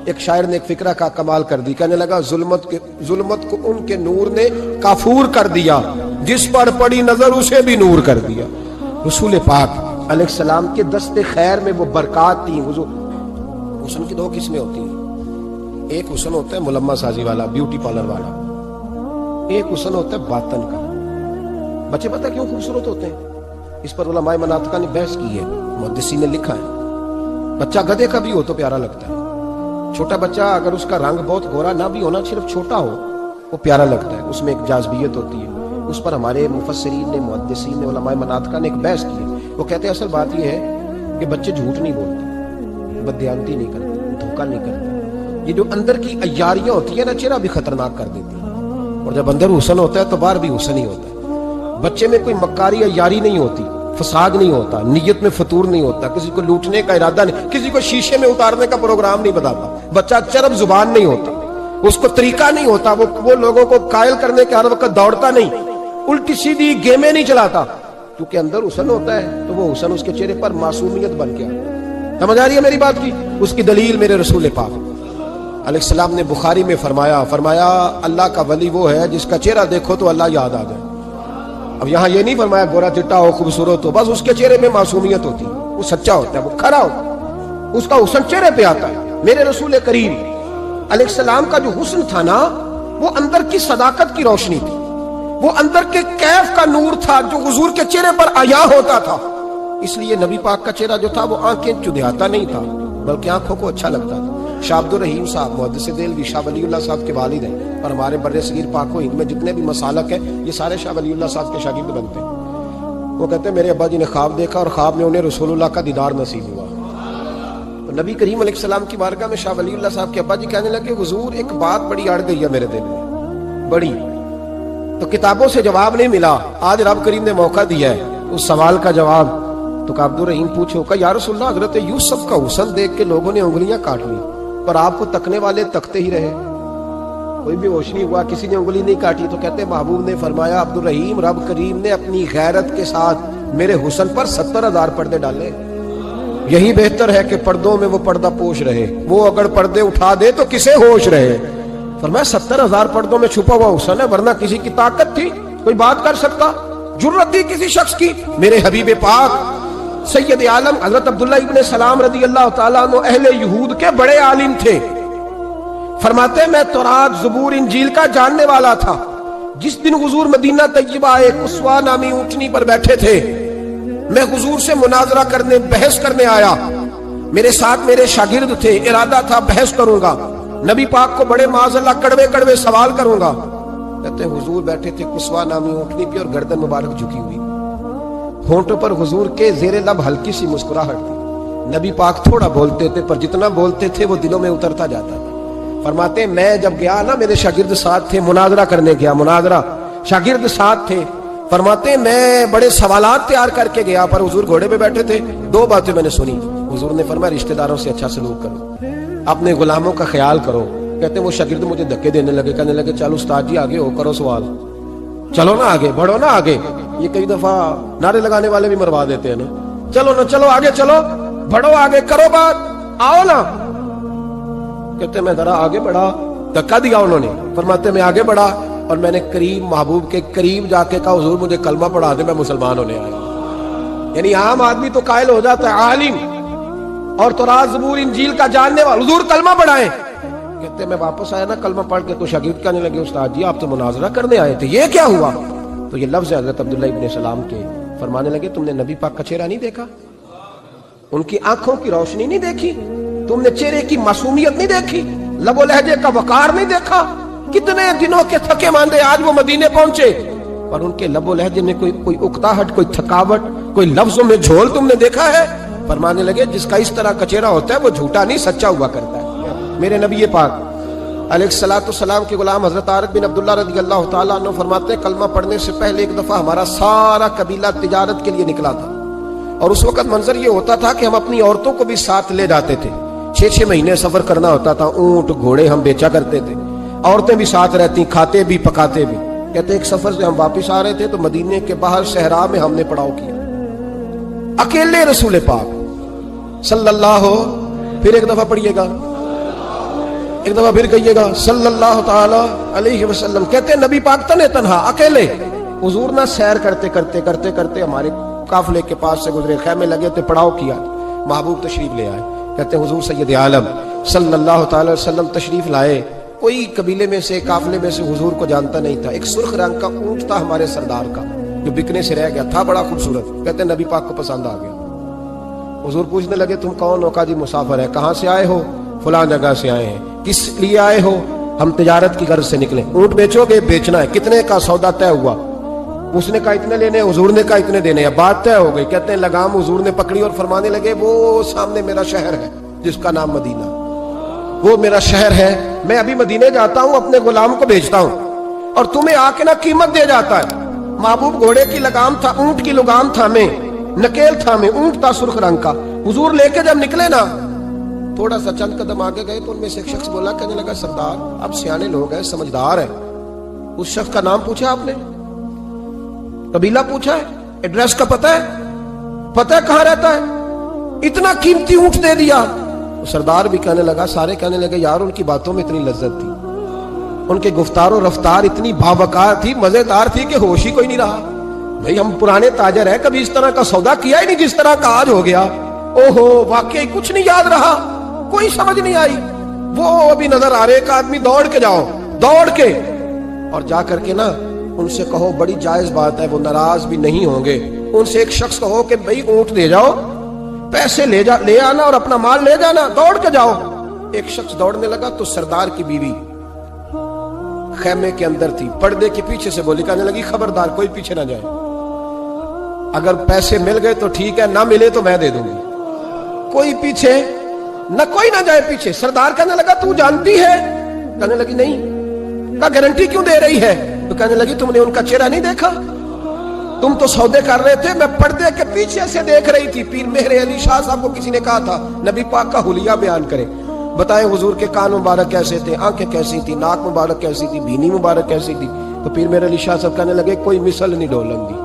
ایک شاعر نے ایک فکرہ کا کمال کر دی، کہنے لگا ظلمت کو ان کے نور نے کافور کر دیا، جس پر پڑی نظر اسے بھی نور کر دیا۔ رسول پاک علیہ السلام کے دست خیر میں وہ برکات تھی۔ حضور حسن کی دو قسمیں ہوتی ہیں، ایک حسن ہوتا ہے ملمہ سازی والا، بیوٹی پارلر والا، ایک حسن ہوتا ہے باطن کا۔ بچے پتہ کیوں خوبصورت ہوتے ہیں؟ اس پر علماء مناطق نے بحث کی ہے، محدثین نے لکھا ہے۔ بچہ گدھے کا بھی ہو تو پیارا لگتا ہے، چھوٹا بچہ اگر اس کا رنگ بہت گورا نہ بھی ہونا، صرف چھوٹا ہو وہ پیارا لگتا ہے، اس میں ایک جاذبیت ہوتی ہے۔ اس پر ہمارے مفسرین نے، محدثین نے، علماء مناطق نے ایک بحث کی ہے۔ وہ کہتے ہیں اصل بات یہ ہے کہ بچے جھوٹ نہیں بولتے، بددیانتی نہیں کرتے، دھوکہ نہیں کرتے۔ یہ جو اندر کی عیاریاں ہوتی ہیں نا، چہرہ بھی خطرناک کر دیتی ہیں، اور جب اندر حسن ہوتا ہے تو باہر بھی حسن ہی ہوتا ہے۔ بچے میں کوئی مکاری عیاری نہیں ہوتی، فساد نہیں ہوتا، نیت میں فطور نہیں ہوتا، کسی کو لوٹنے کا ارادہ نہیں، کسی کو شیشے میں اتارنے کا پروگرام نہیں بتاتا۔ بچہ چرب زبان نہیں ہوتا، اس کو طریقہ نہیں ہوتا، وہ لوگوں کو قائل کرنے کے ہر وقت دوڑتا نہیں، الٹی سیدھی گیمیں نہیں چلاتا، کیونکہ اندر حسن ہوتا ہے تو وہ حسن اس کے چہرے پر معصومیت بن گیا۔ سمجھ آ رہی ہے میری بات کی؟ اس کی دلیل میرے رسول پاک علیہ السلام نے بخاری میں فرمایا اللہ کا ولی وہ ہے جس کا چہرہ دیکھو تو اللہ یاد آ جائے۔ اب یہاں یہ نہیں فرمایا گورا چٹا ہو، خوبصورت ہو، بس اس کے چہرے میں معصومیت ہوتی ہے، وہ سچا ہوتا ہے، وہ کھرا ہوتا ہے، اس کا حسن چہرے پہ آتا ہے۔ میرے رسول کریم علیہ السلام کا جو حسن تھا نا، وہ اندر کی صداقت کی روشنی تھی، وہ اندر کے کیف کا نور تھا جو حضور کے چہرے پر عیاں ہوتا تھا۔ اس لیے نبی پاک کا چہرہ جو تھا وہ آنکھیں چدھیاتا نہیں تھا، بلکہ آنکھوں کو اچھا لگتا تھا۔ شاہ عبد الرحیم صاحب محدث دہلوی شاہ ولی اللہ صاحب کے والد ہیں، اور ہمارے بر صغیر پاک و ہند میں جتنے بھی مسالک ہیں یہ سارے شاہ ولی اللہ صاحب کے شاگرد بنتے ہیں۔ وہ کہتے ہیں میرے ابا جی نے خواب دیکھا اور خواب میں انہیں رسول اللہ کا دیدار نصیب ہوا۔ تو نبی کریم علیہ السلام کی بارگاہ میں شاہ ولی اللہ صاحب کے ابا جی کہنے لگے حضور ایک بات بڑی اڑ گئی ہے میرے دل میں، بڑی، تو کتابوں سے جواب نہیں ملا، آج رب کریم نے موقع دیا ہے اس سوال کا جواب۔ تو عبد الرحیم پوچھو کہ یا رسول اللہ حضرت یوسف کا حسن دیکھ کے لوگوں نے انگلیاں کاٹ لی، پر آپ کو تکنے والے تکتے ہی رہے، کوئی بھی ہوش نہیں ہوا، کسی نے انگلی نہیں کاٹی۔ تو کہتے محبوب نے فرمایا عبد الرحیم رب کریم نے اپنی غیرت کے ساتھ میرے حسن پر 70,000 پردے ڈالے، یہی بہتر ہے کہ پردوں میں وہ پردہ پوش رہے، وہ اگر پردے اٹھا دے تو کسے ہوش رہے۔ فرمایا 70,000 پردوں میں چھپا ہوا حسن ہے، ورنہ کسی کی طاقت تھی کوئی بات کر سکتا، جرت تھی کسی شخص کی؟ میرے حبیب پاک سید عالم حضرت عبداللہ ابن سلام رضی اللہ تعالیٰ عنہ اہل یہود کے بڑے عالم تھے، فرماتے میں تورات زبور انجیل کا جاننے والا تھا۔ جس دن حضور مدینہ طیبہ ایک اسوا نامی اونٹنی پر بیٹھے تھے، میں حضور سے مناظرہ کرنے، بحث کرنے آیا، میرے ساتھ میرے شاگرد تھے، ارادہ تھا بحث کروں گا، نبی پاک کو بڑے معاذ اللہ کڑوے کڑوے سوال کروں گا۔ کہتے ہیں حضور بیٹھے تھے اسوا نامی اونٹنی پہ اور گردن مبارک جھکی ہوئی، ہونٹوں پر حضور کے زیر لب ہلکی سی مسکراہٹ تھی۔ نبی پاک تھوڑا بولتے تھے پر جتنا بولتے تھے وہ دلوں میں اترتا جاتا تھا۔ فرماتے میں جب گیا نا، میرے شاگرد ساتھ تھے، مناظرہ کرنے گیا، مناظرہ شاگرد ساتھ تھے، فرماتے میں بڑے سوالات تیار کر کے گیا، پر حضور گھوڑے پہ بیٹھے تھے۔ دو باتیں میں نے سنی، حضور نے فرمایا رشتہ داروں سے اچھا سلوک کرو، اپنے غلاموں کا خیال کرو۔ کہتے ہیں وہ شاگرد مجھے دھکے دینے لگے، کہنے لگے چلو استاد جی آگے ہو، کرو سوال، چلو نا آگے بڑھو نا آگے۔ یہ کئی دفعہ نعرے لگانے والے بھی مروا دیتے ہیں نا، چلو نا چلو آگے، چلو بڑھو آگے، کرو بات، آؤ نا۔ کہتے میں ذرا آگے بڑھا، دھکا دیا انہوں نے۔ فرماتے میں آگے بڑھا اور میں نے قریب محبوب کے قریب جا کے کہا حضور مجھے کلمہ پڑھا دے، میں مسلمان ہونے آیا۔ یعنی عام آدمی تو قائل ہو جاتا ہے عالم اور تورات زبور انجیل کا جاننے والا، حضور کلمہ پڑھائیں۔ کہتے میں واپس آیا نا کلمہ پڑھ کے، تو شاگرد کہنے لگے استاد جی آپ تو مناظرہ کرنے آئے تھے، یہ کیا ہوا؟ تو یہ لفظ ہے حضرت عبداللہ ابن سلام کے، فرمانے لگے تم نے نبی پاک کا چہرہ نہیں دیکھا، ان کی آنکھوں کی روشنی نہیں دیکھی، تم نے چہرے کی معصومیت نہیں دیکھی، لب و لہجے کا وقار نہیں دیکھا؟ کتنے دنوں کے تھکے ماندے آج وہ مدینے پہنچے، پر ان کے لب و لہجے میں کوئی اکتاہٹ، کوئی تھکاوٹ، کوئی لفظوں میں جھول تم نے دیکھا ہے؟ فرمانے لگے جس کا اس طرح کا چہرہ ہوتا ہے وہ جھوٹا نہیں سچا ہوا کرتا ہے۔ میرے نبی پاک علیہ السلام کے غلام حضرت عارف بن عبداللہ رضی اللہ تعالیٰ عنہ فرماتے ہیں کلمہ پڑھنے سے پہلے ایک دفعہ ہمارا سارا قبیلہ تجارت کے لیے نکلا تھا، اور اس وقت منظر یہ ہوتا تھا کہ ہم اپنی عورتوں کو بھی ساتھ لے جاتے تھے، 6 مہینے سفر کرنا ہوتا تھا، اونٹ گھوڑے ہم بیچا کرتے تھے، عورتیں بھی ساتھ رہتی، کھاتے بھی پکاتے بھی۔ کہتے ایک سفر سے ہم واپس آ رہے تھے تو مدینے کے باہر صحرا میں ہم نے پڑاؤ کیا، اکیلے رسول پاک صلی اللہ، پھر ایک دفعہ پڑھیے گا ایک دفعہ پھر کہیے گا صلی اللہ تعالی علیہ وسلم. کہتے ہیں نبی پاک تنے تنہا اکیلے حضور نہ سیر کرتے کرتے ہمارے قافلے کے پاس سے گزرے, خیمے لگے تھے, پڑاؤ کیا, محبوب تشریف لے آئے. کہتے ہیں حضور سید عالم صلی اللہ تعالی وسلم تشریف لائے. کوئی قبیلے میں سے, قافلے میں سے حضور کو جانتا نہیں تھا. ایک سرخ رنگ کا اونٹ تھا ہمارے سردار کا جو بکنے سے رہ گیا تھا, بڑا خوبصورت. کہتے ہیں نبی پاک کو پسند آ گیا. حضور پوچھنے لگے تم کون ہو؟ کہا جی مسافر ہے. کہاں سے آئے ہو؟ فلاں جگہ سے آئے ہیں. کس لیے آئے ہو؟ ہم تجارت کی غرض سے نکلے. اونٹ بیچو گے؟ بیچنا ہے. کتنے کا سودا طے ہوا؟ اس نے کہا اتنے لینے, حضور نے کہا اتنے دینے ہیں. بات طے ہو گئی. کہتے ہیں لگام حضور نے پکڑی اور فرمانے لگے وہ سامنے میرا شہر ہے جس کا نام مدینہ, وہ میرا شہر ہے. میں ابھی مدینے جاتا ہوں, اپنے غلام کو بھیجتا ہوں اور تمہیں آ کے نا قیمت دے جاتا ہے. محبوب گھوڑے کی لگام تھا, اونٹ کی لگام تھا میں, نکیل تھا میں, اونٹ تھا سرخ رنگ کا. حضور لے کے جب نکلے نا, تھوڑا سا چند قدم آگے گئے تو ان میں سے ایک شخص بولا, کہنے لگا سردار اب سیانے لوگ ہیں, سمجھدار ہیں. اس شخص کا نام پوچھا آپ نے, قبیلہ پوچھا ہے, ایڈریس کا پتہ ہے کہاں رہتا ہے, اتنا قیمتی اونٹ دے دیا. سردار بھی کہنے لگا, سارے کہنے لگے یار ان کی باتوں میں اتنی لذت تھی, ان کے گفتار و رفتار اتنی باوقار تھی, مزیدار تھی کہ ہوش ہی کوئی نہیں رہا. بھئی ہم پرانے تاجر ہیں, کبھی اس طرح کا سودا کیا ہی نہیں جس طرح کا آج ہو گیا. اوہو واقعی کچھ نہیں یاد رہا, کوئی سمجھ نہیں آئی. وہ ابھی نظر آ رہے, ایک آدمی دوڑ کے جاؤ, دوڑ کے اور جا کر کے نا ان سے کہو, بڑی جائز بات ہے, وہ ناراض بھی نہیں ہوں گے. ان سے ایک شخص کہو کہ بھئی اونٹ دے جاؤ, پیسے لے آنا اور اپنا مال لے جانا, دوڑ کے جاؤ. ایک شخص دوڑنے لگا تو سردار کی بیوی خیمے کے اندر تھی, پردے کے پیچھے سے بولی, کہنے لگی خبردار کوئی پیچھے نہ جائے, اگر پیسے مل گئے تو ٹھیک ہے, نہ ملے تو میں دے دوں گی, کوئی پیچھے نہ, کوئی نہ جائے پیچھے. سردار کہنے لگا تو جانتی ہے؟ کہنے لگی نہیں. کہا گارنٹی کیوں دے رہی ہے؟ تو کہنے لگی تم نے ان کا چہرہ نہیں دیکھا, تم تو سودے کر رہے تھے, میں پردے کے پیچھے سے دیکھ رہی تھی. پیر مہر علی شاہ صاحب کو کسی نے کہا تھا نبی پاک کا حلیہ بیان کرے, بتائیں حضور کے کان مبارک کیسے تھے, آنکھیں کیسی تھی, ناک مبارک کیسی تھی, بینی مبارک کیسی تھی. تو پیر مہر علی شاہ صاحب کہنے لگے کوئی مثل نہیں ڈھولن دی.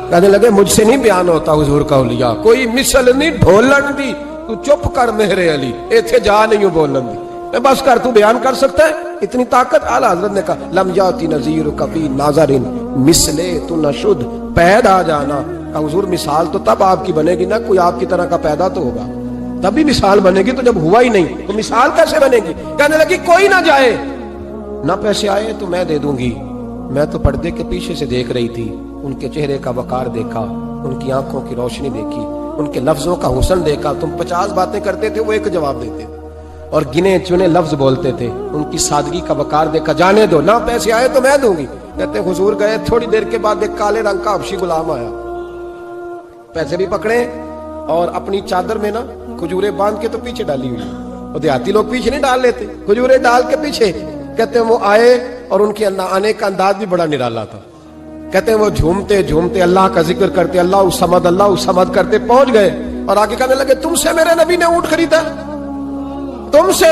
کہنے لگے مجھ سے نہیں بیان ہوتا حضور کا حلیہ, کوئی مثل نہیں ڈھولن دی. تو چپ کر مہر علی, ایتھے جا نہیں ہوں بولن دی, بس کر, تو بیان کر سکتا ہے اتنی طاقت. اعلیٰ حضرت نے کہا لم یاتی نذیر کبھی ناظرین مثلے تو نشد پیدا جانا. کہا حضور مثال تو تب آپ کی بنے گی نا, کوئی آپ کی طرح کا پیدا تو ہوگا, تبھی مثال بنے گی. تو جب ہوا ہی نہیں تو مثال کیسے بنے گی؟ کہنے لگی کوئی نہ جائے, نہ پیسے آئے تو میں دے دوں گی. میں تو پردے کے پیچھے سے دیکھ رہی تھی, ان کے چہرے کا وقار دیکھا, ان کی آنکھوں کی روشنی دیکھی, ان کے لفظوں کا حسن دیکھا. تم 50 باتیں کرتے تھے, وہ ایک جواب دیتے تھے اور گنے چنے لفظ بولتے تھے. ان کی سادگی کا وقار دیکھا, جانے دو, نہ پیسے آئے تو میں دوں گی. کہتے حضور گئے, تھوڑی دیر کے بعد ایک کالے رنگ کا حبشی غلام آیا, پیسے بھی پکڑے اور اپنی چادر میں نا کھجورے باندھ کے تو پیچھے ڈالی ہوئی. اور دیہاتی لوگ پیچھے نہیں ڈال لیتے, کھجورے ڈال کے پیچھے. کہتے ہیں وہ آئے اور ان کے آنے کا انداز بھی بڑا نرالا تھا. کہتے ہیں وہ جھومتے جھومتے اللہ کا ذکر کرتے, اللہ الصمد کرتے پہنچ گئے اور آگے کہنے لگے تم سے میرے نبی نے اونٹ خریدا, تم سے؟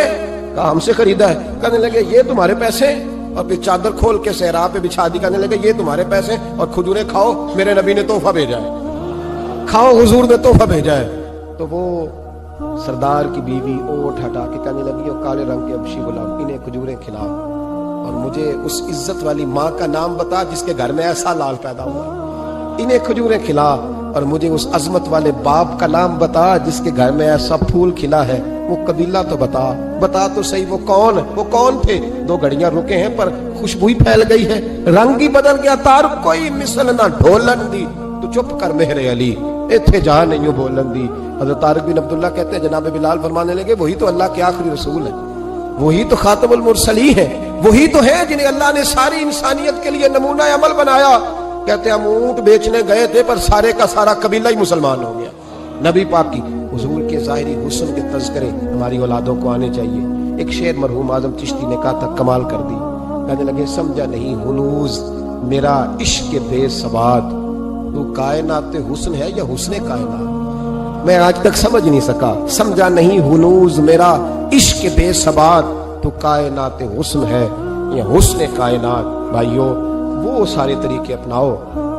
کہا ہم سے خریدا ہے. کہنے لگے یہ تمہارے پیسے, اور پھر چادر کھول کے صحرا پہ بچھا دی. کہنے لگے یہ تمہارے پیسے اور کھجورے کھاؤ, میرے نبی نے تحفہ بھیجا ہے, کھاؤ حضور نے تحفہ بھیجا ہے. تو وہ سردار کی بیوی اوٹ ہٹا کے کہنے لگی وہ کالے رنگ کے حبشی غلام, انہیں کھجورے کھلا اور مجھے اس عزت والی ماں کا نام بتا جس کے گھر میں ایسا لال پیدا ہوا. انہیں کھجورے کھلا اور مجھے اس عظمت والے باپ کا نام بتا جس کے گھر میں ایسا پھول کھلا ہے. وہ قبیلہ تو بتا تو صحیح, وہ کون تھے؟ 2 گھڑیاں رکے ہیں پر خوشبو ہی پھیل گئی ہے, رنگ ہی بدل گیا, تار کوئی مثل نہ ڈھولن دی. تو چپ کر مہر علی, ایتھے جا نہیں ہوں بولن دی. حضرت طارق بن عبداللہ کہتے ہیں جناب بلال فرمانے لگے وہی تو اللہ کے آخری رسول ہیں, وہی تو خاتم المرسلین ہیں, وہی تو ہیں جنہیں اللہ نے ساری انسانیت کے لیے نمونہ عمل بنایا. کہتے ہیں ہم اونٹ بیچنے گئے تھے پر سارے کا سارا قبیلہ ہی مسلمان ہو گیا. نبی پاک کی حضور کے ظاہری حسن کے تذکرے ہماری اولادوں کو آنے چاہیے. ایک شعر مرحوم اعظم چشتی نے کہا تھا, کمال کر دی. کہنے لگے سمجھا نہیں ہنوز میرا عشق بے ثبات, تو کائنات حسن ہے یا حسن کائنات؟ میں آج تک سمجھ نہیں سکا. سمجھا نہیں ہنوز میرا عشق بے ثبات, تو کائنات حسن ہے یا حسن کائنات. بھائیو وہ سارے طریقے اپناؤ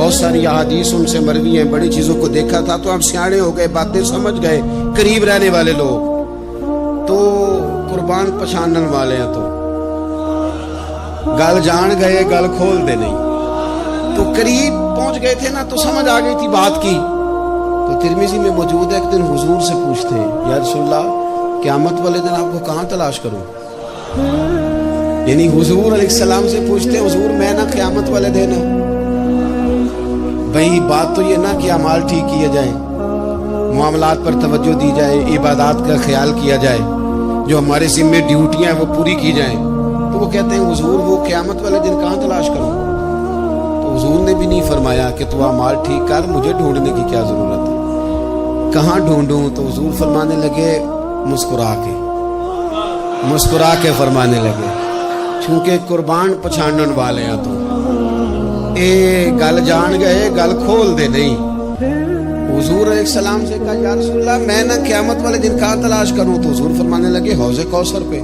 بہت ساری احادیث ان سے مروی ہیں، بڑی چیزوں کو دیکھا تھا تو ہم سیانے ہو گئے، باتیں سمجھ گئے، قریب رہنے والے لوگ تو قربان پچھانن والے ہیں، تو گل جان گئے گل کھول دے نہیں، تو قریب پہنچ گئے تھے نا، تو سمجھ آ گئی تھی بات کی۔ تو ترمذی میں موجود ہے، ایک دن حضور سے پوچھتے ہیں یا رسول اللہ قیامت والے دن آپ کو کہاں تلاش کروں؟ یعنی حضور علیہ السلام سے پوچھتے ہیں حضور میں نہ قیامت والے دن، بھئی بات تو یہ نہ کہ اعمال ٹھیک کیے جائیں، معاملات پر توجہ دی جائے، عبادات کا خیال کیا جائے، جو ہمارے ذمہ ڈیوٹیاں ہیں وہ پوری کی جائیں۔ تو وہ کہتے ہیں حضور وہ قیامت والے دن کہاں تلاش کروں؟ تو حضور نے بھی نہیں فرمایا کہ تو اعمال ٹھیک کر، مجھے ڈھونڈنے کی کیا ضرورت ہے، کہاں ڈھونڈوں؟ تو حضور فرمانے لگے مسکرا کے فرمانے لگے، چونکہ قربان پچھانن والے ہیں تو اے گل جان گئے گل کھول دے نہیں۔ حضور علیہ السلام سے کہا یا رسول اللہ میں نہ قیامت والے دن کہاں تلاش کروں؟ تو حضور فرمانے لگے حوض کوثر پہ۔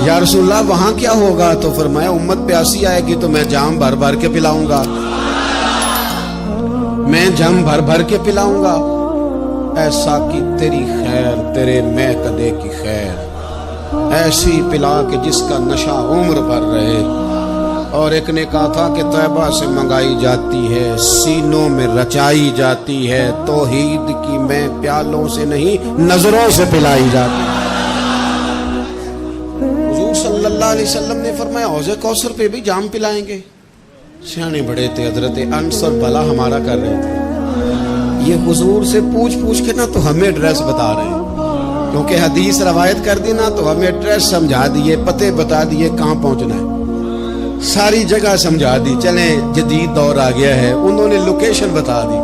یا رسول اللہ وہاں کیا ہوگا؟ تو فرمایا امت پیاسی آئے گی تو میں جام بھر بھر کے پلاؤں گا، میں جام بھر بھر کے پلاؤں گا، ایسا کی تیری خیر تیرے میں کدے کی خیر، ایسی پلا کہ جس کا نشہ عمر بھر رہے۔ اور ایک نے کہا تھا کہ طیبہ سے منگائی جاتی ہے، سینوں میں رچائی جاتی ہے، توحید کی میں پیالوں سے نہیں نظروں سے پلائی جاتی ہے۔ حضور صلی اللہ علیہ وسلم نے فرمایا حوض کوثر پہ بھی جام پلائیں گے؟ سیانے بڑے تھے، حضرت انس اور بلا ہمارا کر رہے تھے، یہ حضور سے پوچھ کے نا تو ہمیں ایڈریس بتا رہے ہیں، کیونکہ حدیث روایت کر دی نا تو ہمیں ایڈریس سمجھا دیے، پتے بتا دیے کہاں پہنچنا ہے، ساری جگہ سمجھا دی۔ چلیں جدید دور آ گیا ہے، انہوں نے لوکیشن بتا دی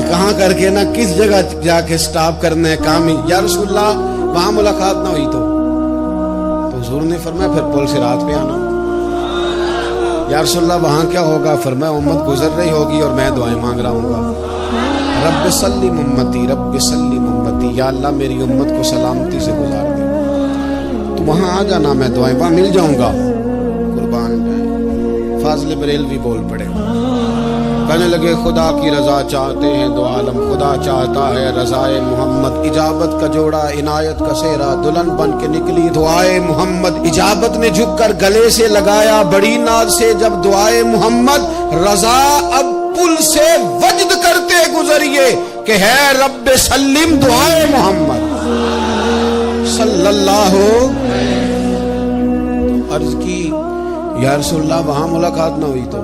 کہاں کر کے نا کس جگہ جا کے سٹاپ کرنا ہے کام ہی۔ یا رسول اللہ وہاں ملاقات نہ ہوئی تو حضور نے فرمایا پھر پل صراط پہ آنا۔ یا رسول اللہ وہاں کیا ہوگا؟ فرمایا امت گزر رہی ہوگی اور میں دعائیں مانگ رہا ہوں گا، رب سلم امتی رب سلم امتی، یا اللہ میری امت کو سلامتی سے گزار دے، تو وہاں آ جانا، میں دعائیں وہاں مل جاؤں گا۔ قربان جائیں، فاضل بریلوی بول پڑے، کہنے لگے خدا کی رضا چاہتے ہیں دو عالم، خدا چاہتا ہے رضائے محمد، اجابت کا جوڑا عنایت کا سہرا، دلہن بن کے نکلی دعائے محمد، اجابت نے جھک کر گلے سے لگایا بڑی ناز سے جب دعائے محمد، رضا اب پل سے وجد کرتے گزریے کہ ہے رب سلم دعائے محمد صلی اللہ عرض کی۔ یا رسول اللہ وہاں ملاقات نہ ہوئی تو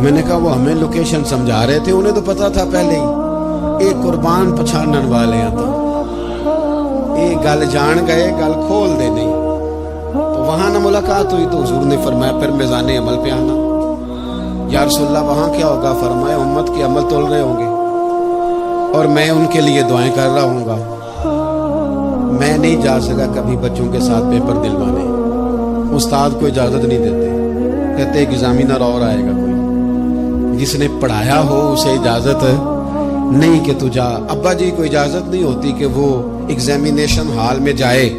میں نے کہا وہ ہمیں لوکیشن سمجھا رہے تھے، انہیں تو پتا تھا پہلے ہی، ایک قربان پچھانن والے ہیں تو ایک گل جان گئے گل کھول دے نہیں، تو وہاں نہ ملاقات ہوئی تو حضور نے فرمایا پھر میزان عمل پہ آنا۔ یا رسول اللہ وہاں کیا ہوگا؟ فرمایا امت کے عمل تول رہے ہوں گے اور میں ان کے لیے دعائیں کر رہا ہوں گا۔ میں نہیں جا سکا کبھی بچوں کے ساتھ پیپر دلوانے، استاد کو اجازت نہیں دیتے، کہتے ایگزامینر اور آئے گا کوئی، جس نے پڑھایا ہو اسے اجازت نہیں کہ تو جا۔ ابا جی کو اجازت نہیں ہوتی کہ وہ ایگزامینیشن ہال میں جائے،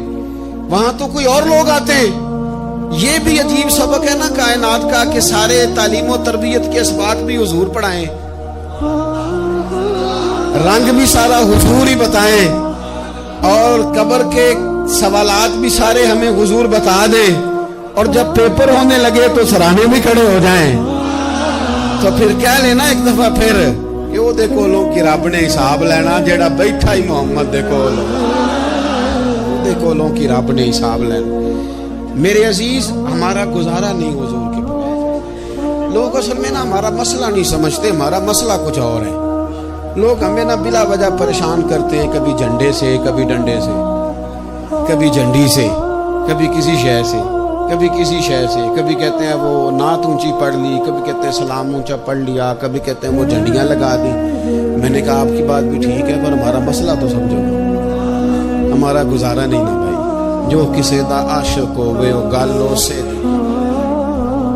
وہاں تو کوئی اور لوگ آتے ہیں۔ یہ بھی عجیب سبق ہے نا کائنات کا کہ سارے تعلیم و تربیت کے اسباق بھی حضور پڑھائیں، رنگ بھی سارا حضور ہی بتائیں، اور قبر کے سوالات بھی سارے ہمیں حضور بتا دیں، اور جب پیپر ہونے لگے تو سراہنے بھی کھڑے ہو جائیں، تو پھر کہہ لینا ایک دفعہ پھر کہ وہ دے کولوں کی رب نے حساب لینا، جیڑا بیٹھا ہی محمد دے کولوں کی رب نے حساب لینا۔ میرے عزیز ہمارا گزارا نہیں حضور کے بغیر۔ لوگ اصل میں نا ہمارا مسئلہ نہیں سمجھتے، ہمارا مسئلہ کچھ اور ہے۔ لوگ ہمیں نا بلا وجہ پریشان کرتے ہیں، کبھی جھنڈے سے، کبھی ڈنڈے سے، کبھی جھنڈی سے، کبھی کسی شے سے، کبھی کسی شے سے، کبھی کہتے ہیں وہ نعت اونچی پڑھ لی، کبھی کہتے ہیں سلام اونچا پڑھ لیا، کبھی کہتے ہیں وہ جھنڈیاں لگا دی۔ میں نے کہا آپ کی بات بھی ٹھیک ہے پر ہمارا مسئلہ تو سمجھو، ہمارا گزارا نہیں نا بھائی۔ جو کسی دا عاشق ہوئے وہ گالوں سے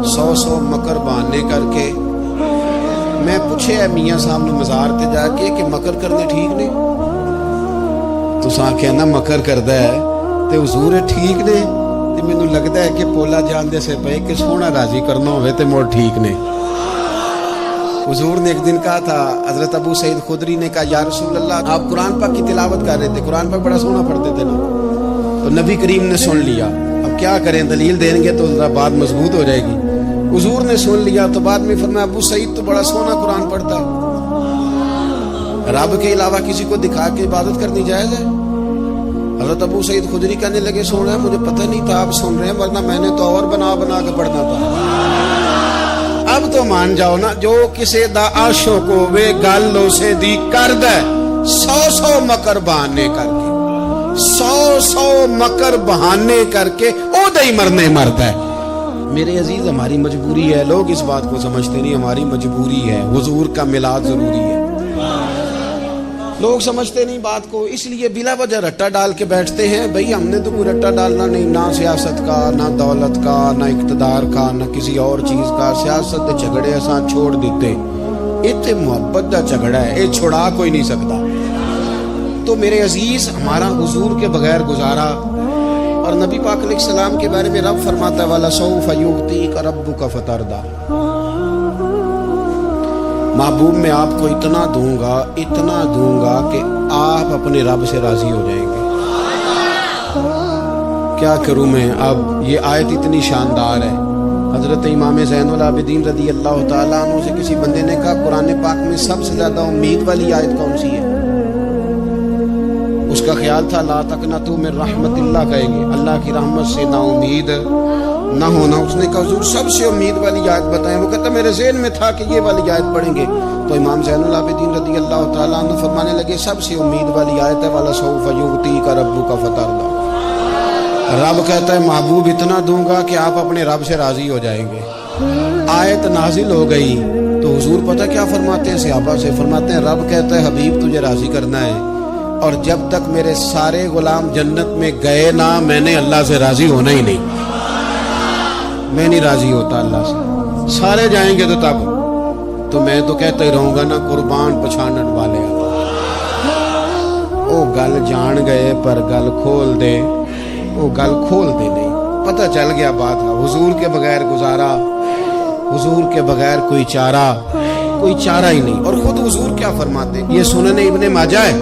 100 مکر بہانے کر کے، میں پوچھے ہے میاں صاحب نے مزار تے جا کے کہ مکر کرنے ٹھیک نے؟ تو سا کہنا مکر کردہ ہے تے حضور ٹھیک نے، تے کہ مینوں لگتا ہے کہ پولا جاندے سے پے کہ سونا راضی کرنا ہوئے تے موڑ ٹھیک نے. حضور نے ایک دن کہا تھا، حضرت ابو سعید خدری نے کہا یا رسول اللہ آپ قرآن پاک کی تلاوت کر رہے تھے، قرآن پاک بڑا سونا پڑھتے تھے نا. تو نبی کریم نے سن لیا. اب کیا کریں، دلیل دیں گے تو ذرا بات مضبوط ہو جائے گی. حضور نے سن لیا تو بعد میں فرمایا ابو سعید تو بڑا سونا قرآن پڑھتا ہے، رب کے علاوہ کسی کو دکھا کے عبادت کرنی جائز ہے؟ حضرت ابو سعید خدری کہنے لگے سن رہے ہیں، مجھے پتہ نہیں تھا آپ سن رہے ہیں، ورنہ میں نے تو اور بنا بنا کے پڑھنا تھا. اب تو مان جاؤ نا، جو کسے دا عاشق کو وے گل اسے دی کرد ہے، 100 مکر بہانے کر کے، 100 مکر بہانے کر کے او دے ہی مرنے مرتا ہے. میرے عزیز ہماری مجبوری ہے، لوگ اس بات کو سمجھتے نہیں، ہماری مجبوری ہے، حضور کا میلاد ضروری ہے. لوگ سمجھتے نہیں بات کو، اس لیے بلا وجہ رٹا ڈال کے بیٹھتے ہیں. بھئی ہم نے تو کوئی رٹا ڈالنا نہیں، نہ سیاست کا، نہ دولت کا، نہ اقتدار کا، نہ کسی اور چیز کا. سیاست دے جھگڑے اساں چھوڑ دیتے، اتنے محبت دا جھگڑا ہے، یہ چھڑا کوئی نہیں سکتا. تو میرے عزیز ہمارا حضور کے بغیر گزارا. اور نبی پاک علیہ السلام کے بارے میں رب فرماتا ہے وَلَسَوْفَ يُعْطِيكَ رَبُّكَ فَتَرْضَىٰ، محبوب میں آپ کو اتنا دوں گا کہ آپ اپنے رب سے راضی ہو جائیں گے. کیا کروں میں؟ اب یہ آیت اتنی شاندار ہے. حضرت امام زین العابدین رضی اللہ تعالیٰ عنہ سے کسی بندے نے کہا قرآن پاک میں سب سے زیادہ امید والی آیت کون سی ہے؟ اس کا خیال تھا لا تقنطوا من رحمت اللہ کہیں گے، اللہ کی رحمت سے نا امید نہ ہونا. اس نے کہا حضور سب سے امید والی آیت بتائیں. وہ کہتا میرے ذہن میں تھا کہ یہ والی آیت پڑھیں گے. تو امام زین العابدین رضی اللہ تعالیٰ عنہ فرمانے لگے سب سے امید والی آیت ہے وَلَسَوْفَ يُعْطِيكَ رَبُّكَ فَتَرْضَىٰ. رب کہتا ہے محبوب اتنا دوں گا کہ آپ اپنے رب سے راضی ہو جائیں گے. آیت نازل ہو گئی تو حضور پتہ کیا فرماتے ہیں صحابہ سے؟ فرماتے ہیں رب کہتا ہے حبیب تجھے راضی کرنا ہے، اور جب تک میرے سارے غلام جنت میں گئے نہ میں نے اللہ سے راضی ہونا ہی نہیں. میں نہیں راضی ہوتا اللہ سے. سارے جائیں گے تو تب تو میں تو کہتا ہی رہوں گا نا قربان پچھانن والے. او گل جان گئے پر گل کھول دے، وہ گل کھول دے نہیں. پتہ چل گیا بات ہے. حضور کے بغیر گزارا، حضور کے بغیر کوئی چارہ ہی نہیں. اور خود حضور کیا فرماتے ہیں؟ یہ سنن ابن ماجہ ہے.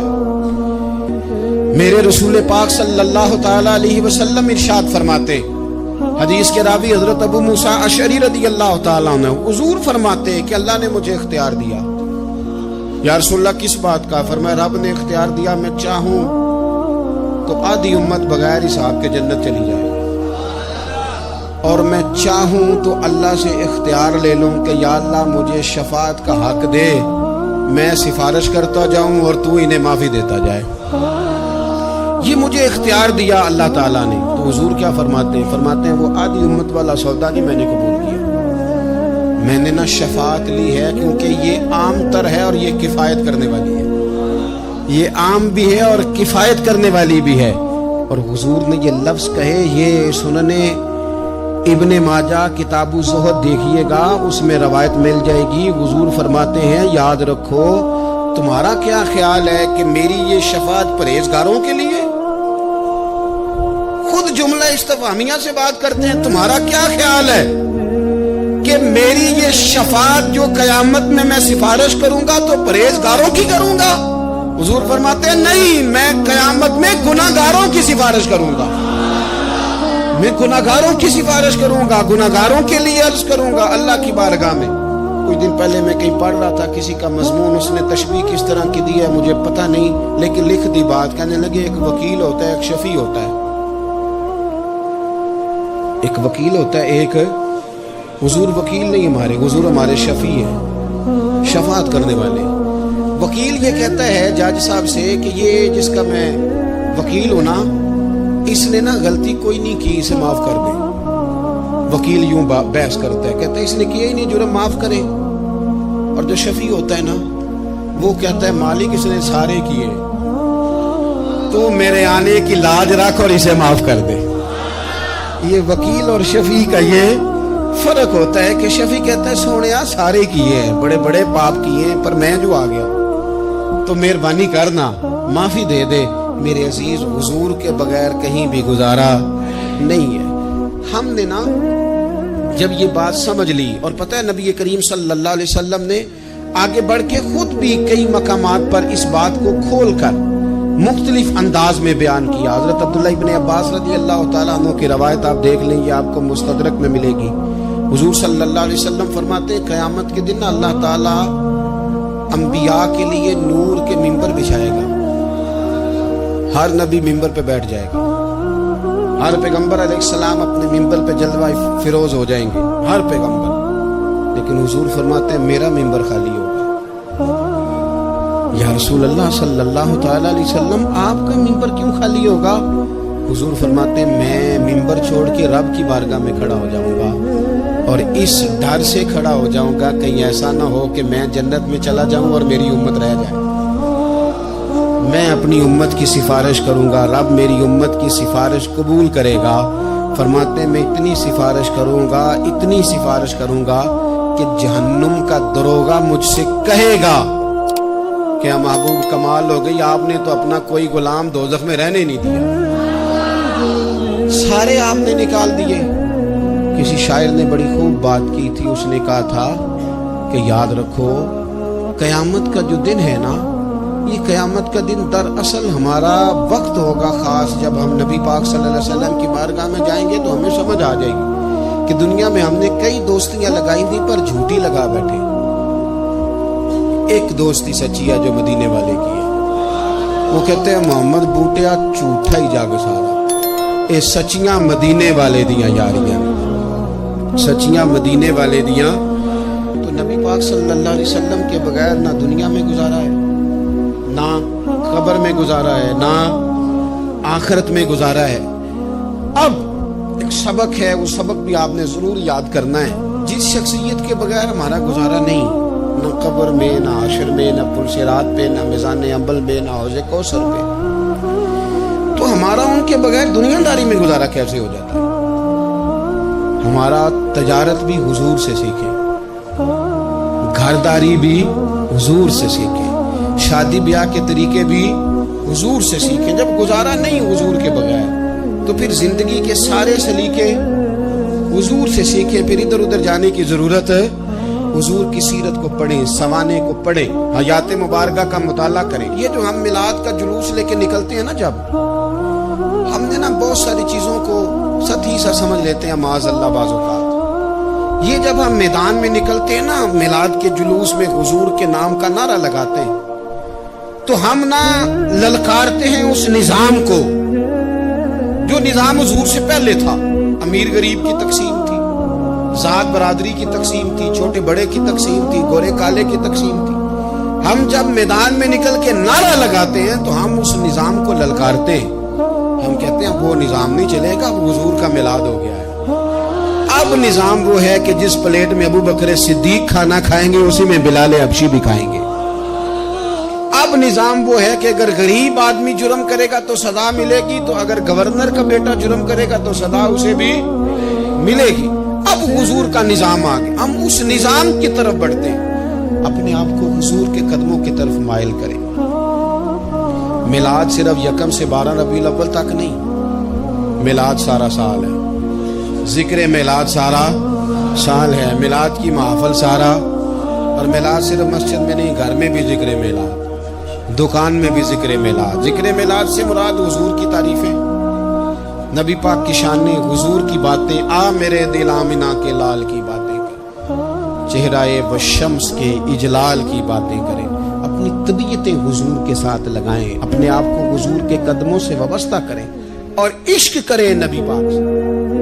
میرے رسول پاک صلی اللہ تعالی علیہ وسلم ارشاد فرماتے، حدیث کے راوی حضرت ابو موسیٰ اشعری رضی اللہ تعالیٰ عنہ، حضور فرماتے کہ اللہ نے مجھے اختیار دیا. یا رسول اللہ کس بات کا؟ فرمایا رب نے اختیار دیا میں چاہوں تو آدھی امت بغیر حساب کے جنت چلی جائے، اور میں چاہوں تو اللہ سے اختیار لے لوں کہ یا اللہ مجھے شفاعت کا حق دے، میں سفارش کرتا جاؤں اور تو انہیں معافی دیتا جائے. یہ مجھے اختیار دیا اللہ تعالیٰ نے. تو حضور کیا فرماتے ہیں؟ فرماتے ہیں وہ آدھی امت والا سودا نہیں میں نے قبول کیا. میں نے نہ شفاعت لی ہے کیونکہ یہ عام تر ہے اور یہ کفایت کرنے والی ہے، یہ عام بھی ہے اور کفایت کرنے والی بھی ہے. اور حضور نے یہ لفظ کہے، یہ سنن ابن ماجہ کتاب الزہد دیکھیے گا، اس میں روایت مل جائے گی. حضور فرماتے ہیں یاد رکھو تمہارا کیا خیال ہے کہ میری یہ شفاعت پرہیزگاروں کے لیے؟ خود جملہ استفہامیہ سے بات کرتے ہیں. تمہارا کیا خیال ہے کہ میری یہ شفاعت جو قیامت میں سفارش کروں گا تو پرہیزگاروں کی کروں گا؟ حضور فرماتے ہیں نہیں، میں قیامت میں گناہگاروں کی سفارش کروں گا. میں گناہگاروں کی سفارش کروں گا، گناہگاروں کے لیے عرض کروں گا اللہ کی بارگاہ میں. کچھ دن پہلے میں کہیں پڑھ رہا تھا کسی کا مضمون، اس نے تشبیہ کس طرح کی دی ہے مجھے پتہ نہیں، لیکن لکھ دی بات. کہنے لگے ایک وکیل ہوتا ہے، ایک شفیع ہوتا ہے. ایک وکیل ہوتا ہے، ایک حضور وکیل نہیں ہمارے، حضور ہمارے شفیع ہیں، شفاعت کرنے والے. وکیل یہ کہتا ہے جج صاحب سے کہ یہ جس کا میں وکیل ہوں نا اس نے نا غلطی کوئی نہیں کی، اسے معاف کر دیں. وکیل یوں بحث کرتا ہے، کہتا ہے اس نے کیا ہی نہیں، جرم معاف کرے. اور جو شفیع ہوتا ہے نا وہ کہتا ہے مالک اس نے سارے کیے، تو میرے آنے کی لاج رکھ اور اسے معاف کر دے. یہ وکیل اور شفیع کا یہ فرق ہوتا ہے کہ شفیع کہتا ہے سونیا سارے کیے ہیں، بڑے بڑے پاپ کیے ہیں، پر میں جو آ گیا تو مہربانی کرنا معافی دے دے. میرے عزیز حضور کے بغیر کہیں بھی گزارا نہیں ہے. ہم نے نا جب یہ بات سمجھ لی، اور پتہ ہے نبی کریم صلی اللہ علیہ وسلم نے آگے بڑھ کے خود بھی کئی مقامات پر اس بات کو کھول کر مختلف انداز میں بیان کیا۔ حضرت عبداللہ ابن عباس رضی اللہ تعالیٰ عنہ کی روایت آپ دیکھ لیں، یہ آپ کو مستدرک میں ملے گی۔ حضور صلی اللہ علیہ وسلم فرماتے ہیں قیامت کے دن اللہ تعالیٰ انبیاء کے لیے نور کے ممبر بچھائے گا، ہر نبی ممبر پہ بیٹھ جائے گا، ہر پیغمبر علیہ السلام اپنے ممبر پہ جلوہ فروز ہو جائیں گے، ہر پیغمبر۔ لیکن حضور فرماتے ہیں میرا ممبر خالی ہوگا۔ یا رسول اللہ صلی اللہ تعالی علیہ وسلم آپ کا ممبر کیوں خالی ہوگا؟ حضور فرماتے ہیں میں ممبر چھوڑ کے رب کی بارگاہ میں کھڑا ہو جاؤں گا، اور اس ڈر سے کھڑا ہو جاؤں گا کہیں ایسا نہ ہو کہ میں جنت میں چلا جاؤں اور میری امت رہ جائے۔ میں اپنی امت کی سفارش کروں گا، رب میری امت کی سفارش قبول کرے گا۔ فرماتے ہیں میں اتنی سفارش کروں گا، اتنی سفارش کروں گا کہ جہنم کا دروغہ مجھ سے کہے گا کہ محبوب کمال ہو گئی، آپ نے تو اپنا کوئی غلام دوزخ میں رہنے نہیں دیا، سارے آپ نے نکال دیے۔ کسی شاعر نے بڑی خوب بات کی تھی، اس نے کہا تھا کہ یاد رکھو قیامت کا جو دن ہے نا، یہ قیامت کا دن دراصل ہمارا وقت ہوگا خاص، جب ہم نبی پاک صلی اللہ علیہ وسلم کی بارگاہ میں جائیں گے تو ہمیں سمجھ آ جائے گی کہ دنیا میں ہم نے کئی دوستیاں لگائی تھی پر جھوٹی لگا بیٹھے، ایک دوستی سچی ہے جو مدینے والے کی ہے۔ وہ کہتے ہیں محمد بوٹیا جھوٹا ہی جاگ سارا، اے سچیاں مدینے والے دیاں یاریاں، سچیاں مدینے والے دیاں۔ تو نبی پاک صلی اللہ علیہ وسلم کے بغیر نہ دنیا میں گزارا ہے، نہ قبر میں گزارا ہے، نہ آخرت میں گزارا ہے۔ اب ایک سبق ہے، وہ سبق بھی آپ نے ضرور یاد کرنا ہے۔ جس شخصیت کے بغیر ہمارا گزارا نہیں، نہ قبر میں، نہ حشر میں، نہ پل صراط پہ، نہ میزان عمل میں، نہ حوض کوثر پہ، تو ہمارا ان کے بغیر دنیا داری میں گزارا کیسے ہو جاتا ہے؟ ہمارا تجارت بھی حضور سے سیکھے، گھرداری بھی حضور سے سیکھے، شادی بیاہ کے طریقے بھی حضور سے سیکھیں۔ جب گزارا نہیں حضور کے بغیر تو پھر زندگی کے سارے سلیقے حضور سے سیکھیں۔ پھر ادھر ادھر جانے کی ضرورت ہے، حضور کی سیرت کو پڑھیں، سوانے کو پڑھیں، حیات مبارکہ کا مطالعہ کریں۔ یہ جو ہم میلاد کا جلوس لے کے نکلتے ہیں نا، جب ہم نے نا بہت ساری چیزوں کو سطحی سا سمجھ لیتے ہیں معاذ اللہ بعض اوقات۔ یہ جب ہم میدان میں نکلتے ہیں نا میلاد کے جلوس میں، حضور کے نام کا نعرہ لگاتے ہیں، تو ہم نہ للکارتے ہیں اس نظام کو جو نظام حضور سے پہلے تھا۔ امیر غریب کی تقسیم تھی، ذات برادری کی تقسیم تھی، چھوٹے بڑے کی تقسیم تھی، گورے کالے کی تقسیم تھی۔ ہم جب میدان میں نکل کے نعرہ لگاتے ہیں تو ہم اس نظام کو للکارتے ہیں، ہم کہتے ہیں وہ نظام نہیں چلے گا، حضور کا میلاد ہو گیا ہے۔ اب نظام وہ ہے کہ جس پلیٹ میں ابو بکر صدیق کھانا کھائیں گے اسی میں بلال حبشی بھی کھائیں گے۔ اب نظام وہ ہے کہ اگر غریب آدمی جرم کرے گا تو سزا ملے گی، تو اگر گورنر کا بیٹا جرم کرے گا تو سزا اسے بھی ملے گی۔ اب حضور کا نظام آ گیا، ہم اس نظام کی طرف بڑھتے ہیں۔ اپنے آپ کو حضور کے قدموں کی طرف مائل کریں۔ میلاد صرف 1 سے 12 ربیع الاول تک نہیں، میلاد سارا سال ہے، ذکر میلاد سارا سال ہے، میلاد کی محفل سارا، اور میلاد صرف مسجد میں نہیں، گھر میں بھی ذکر میلاد، دکان میں بھی ذکر میلاد۔ ذکر میلاد سے مراد حضور کی تعریفیں، نبی پاک کی شانیں، حضور کی باتیں، آ میرے دل آمنہ کے لال کی باتیں کریں، چہرہ والشمس کے اجلال کی باتیں کریں، اپنی طبیعتیں حضور کے ساتھ لگائیں، اپنے آپ کو حضور کے قدموں سے وابستہ کریں اور عشق کریں نبی پاک سے۔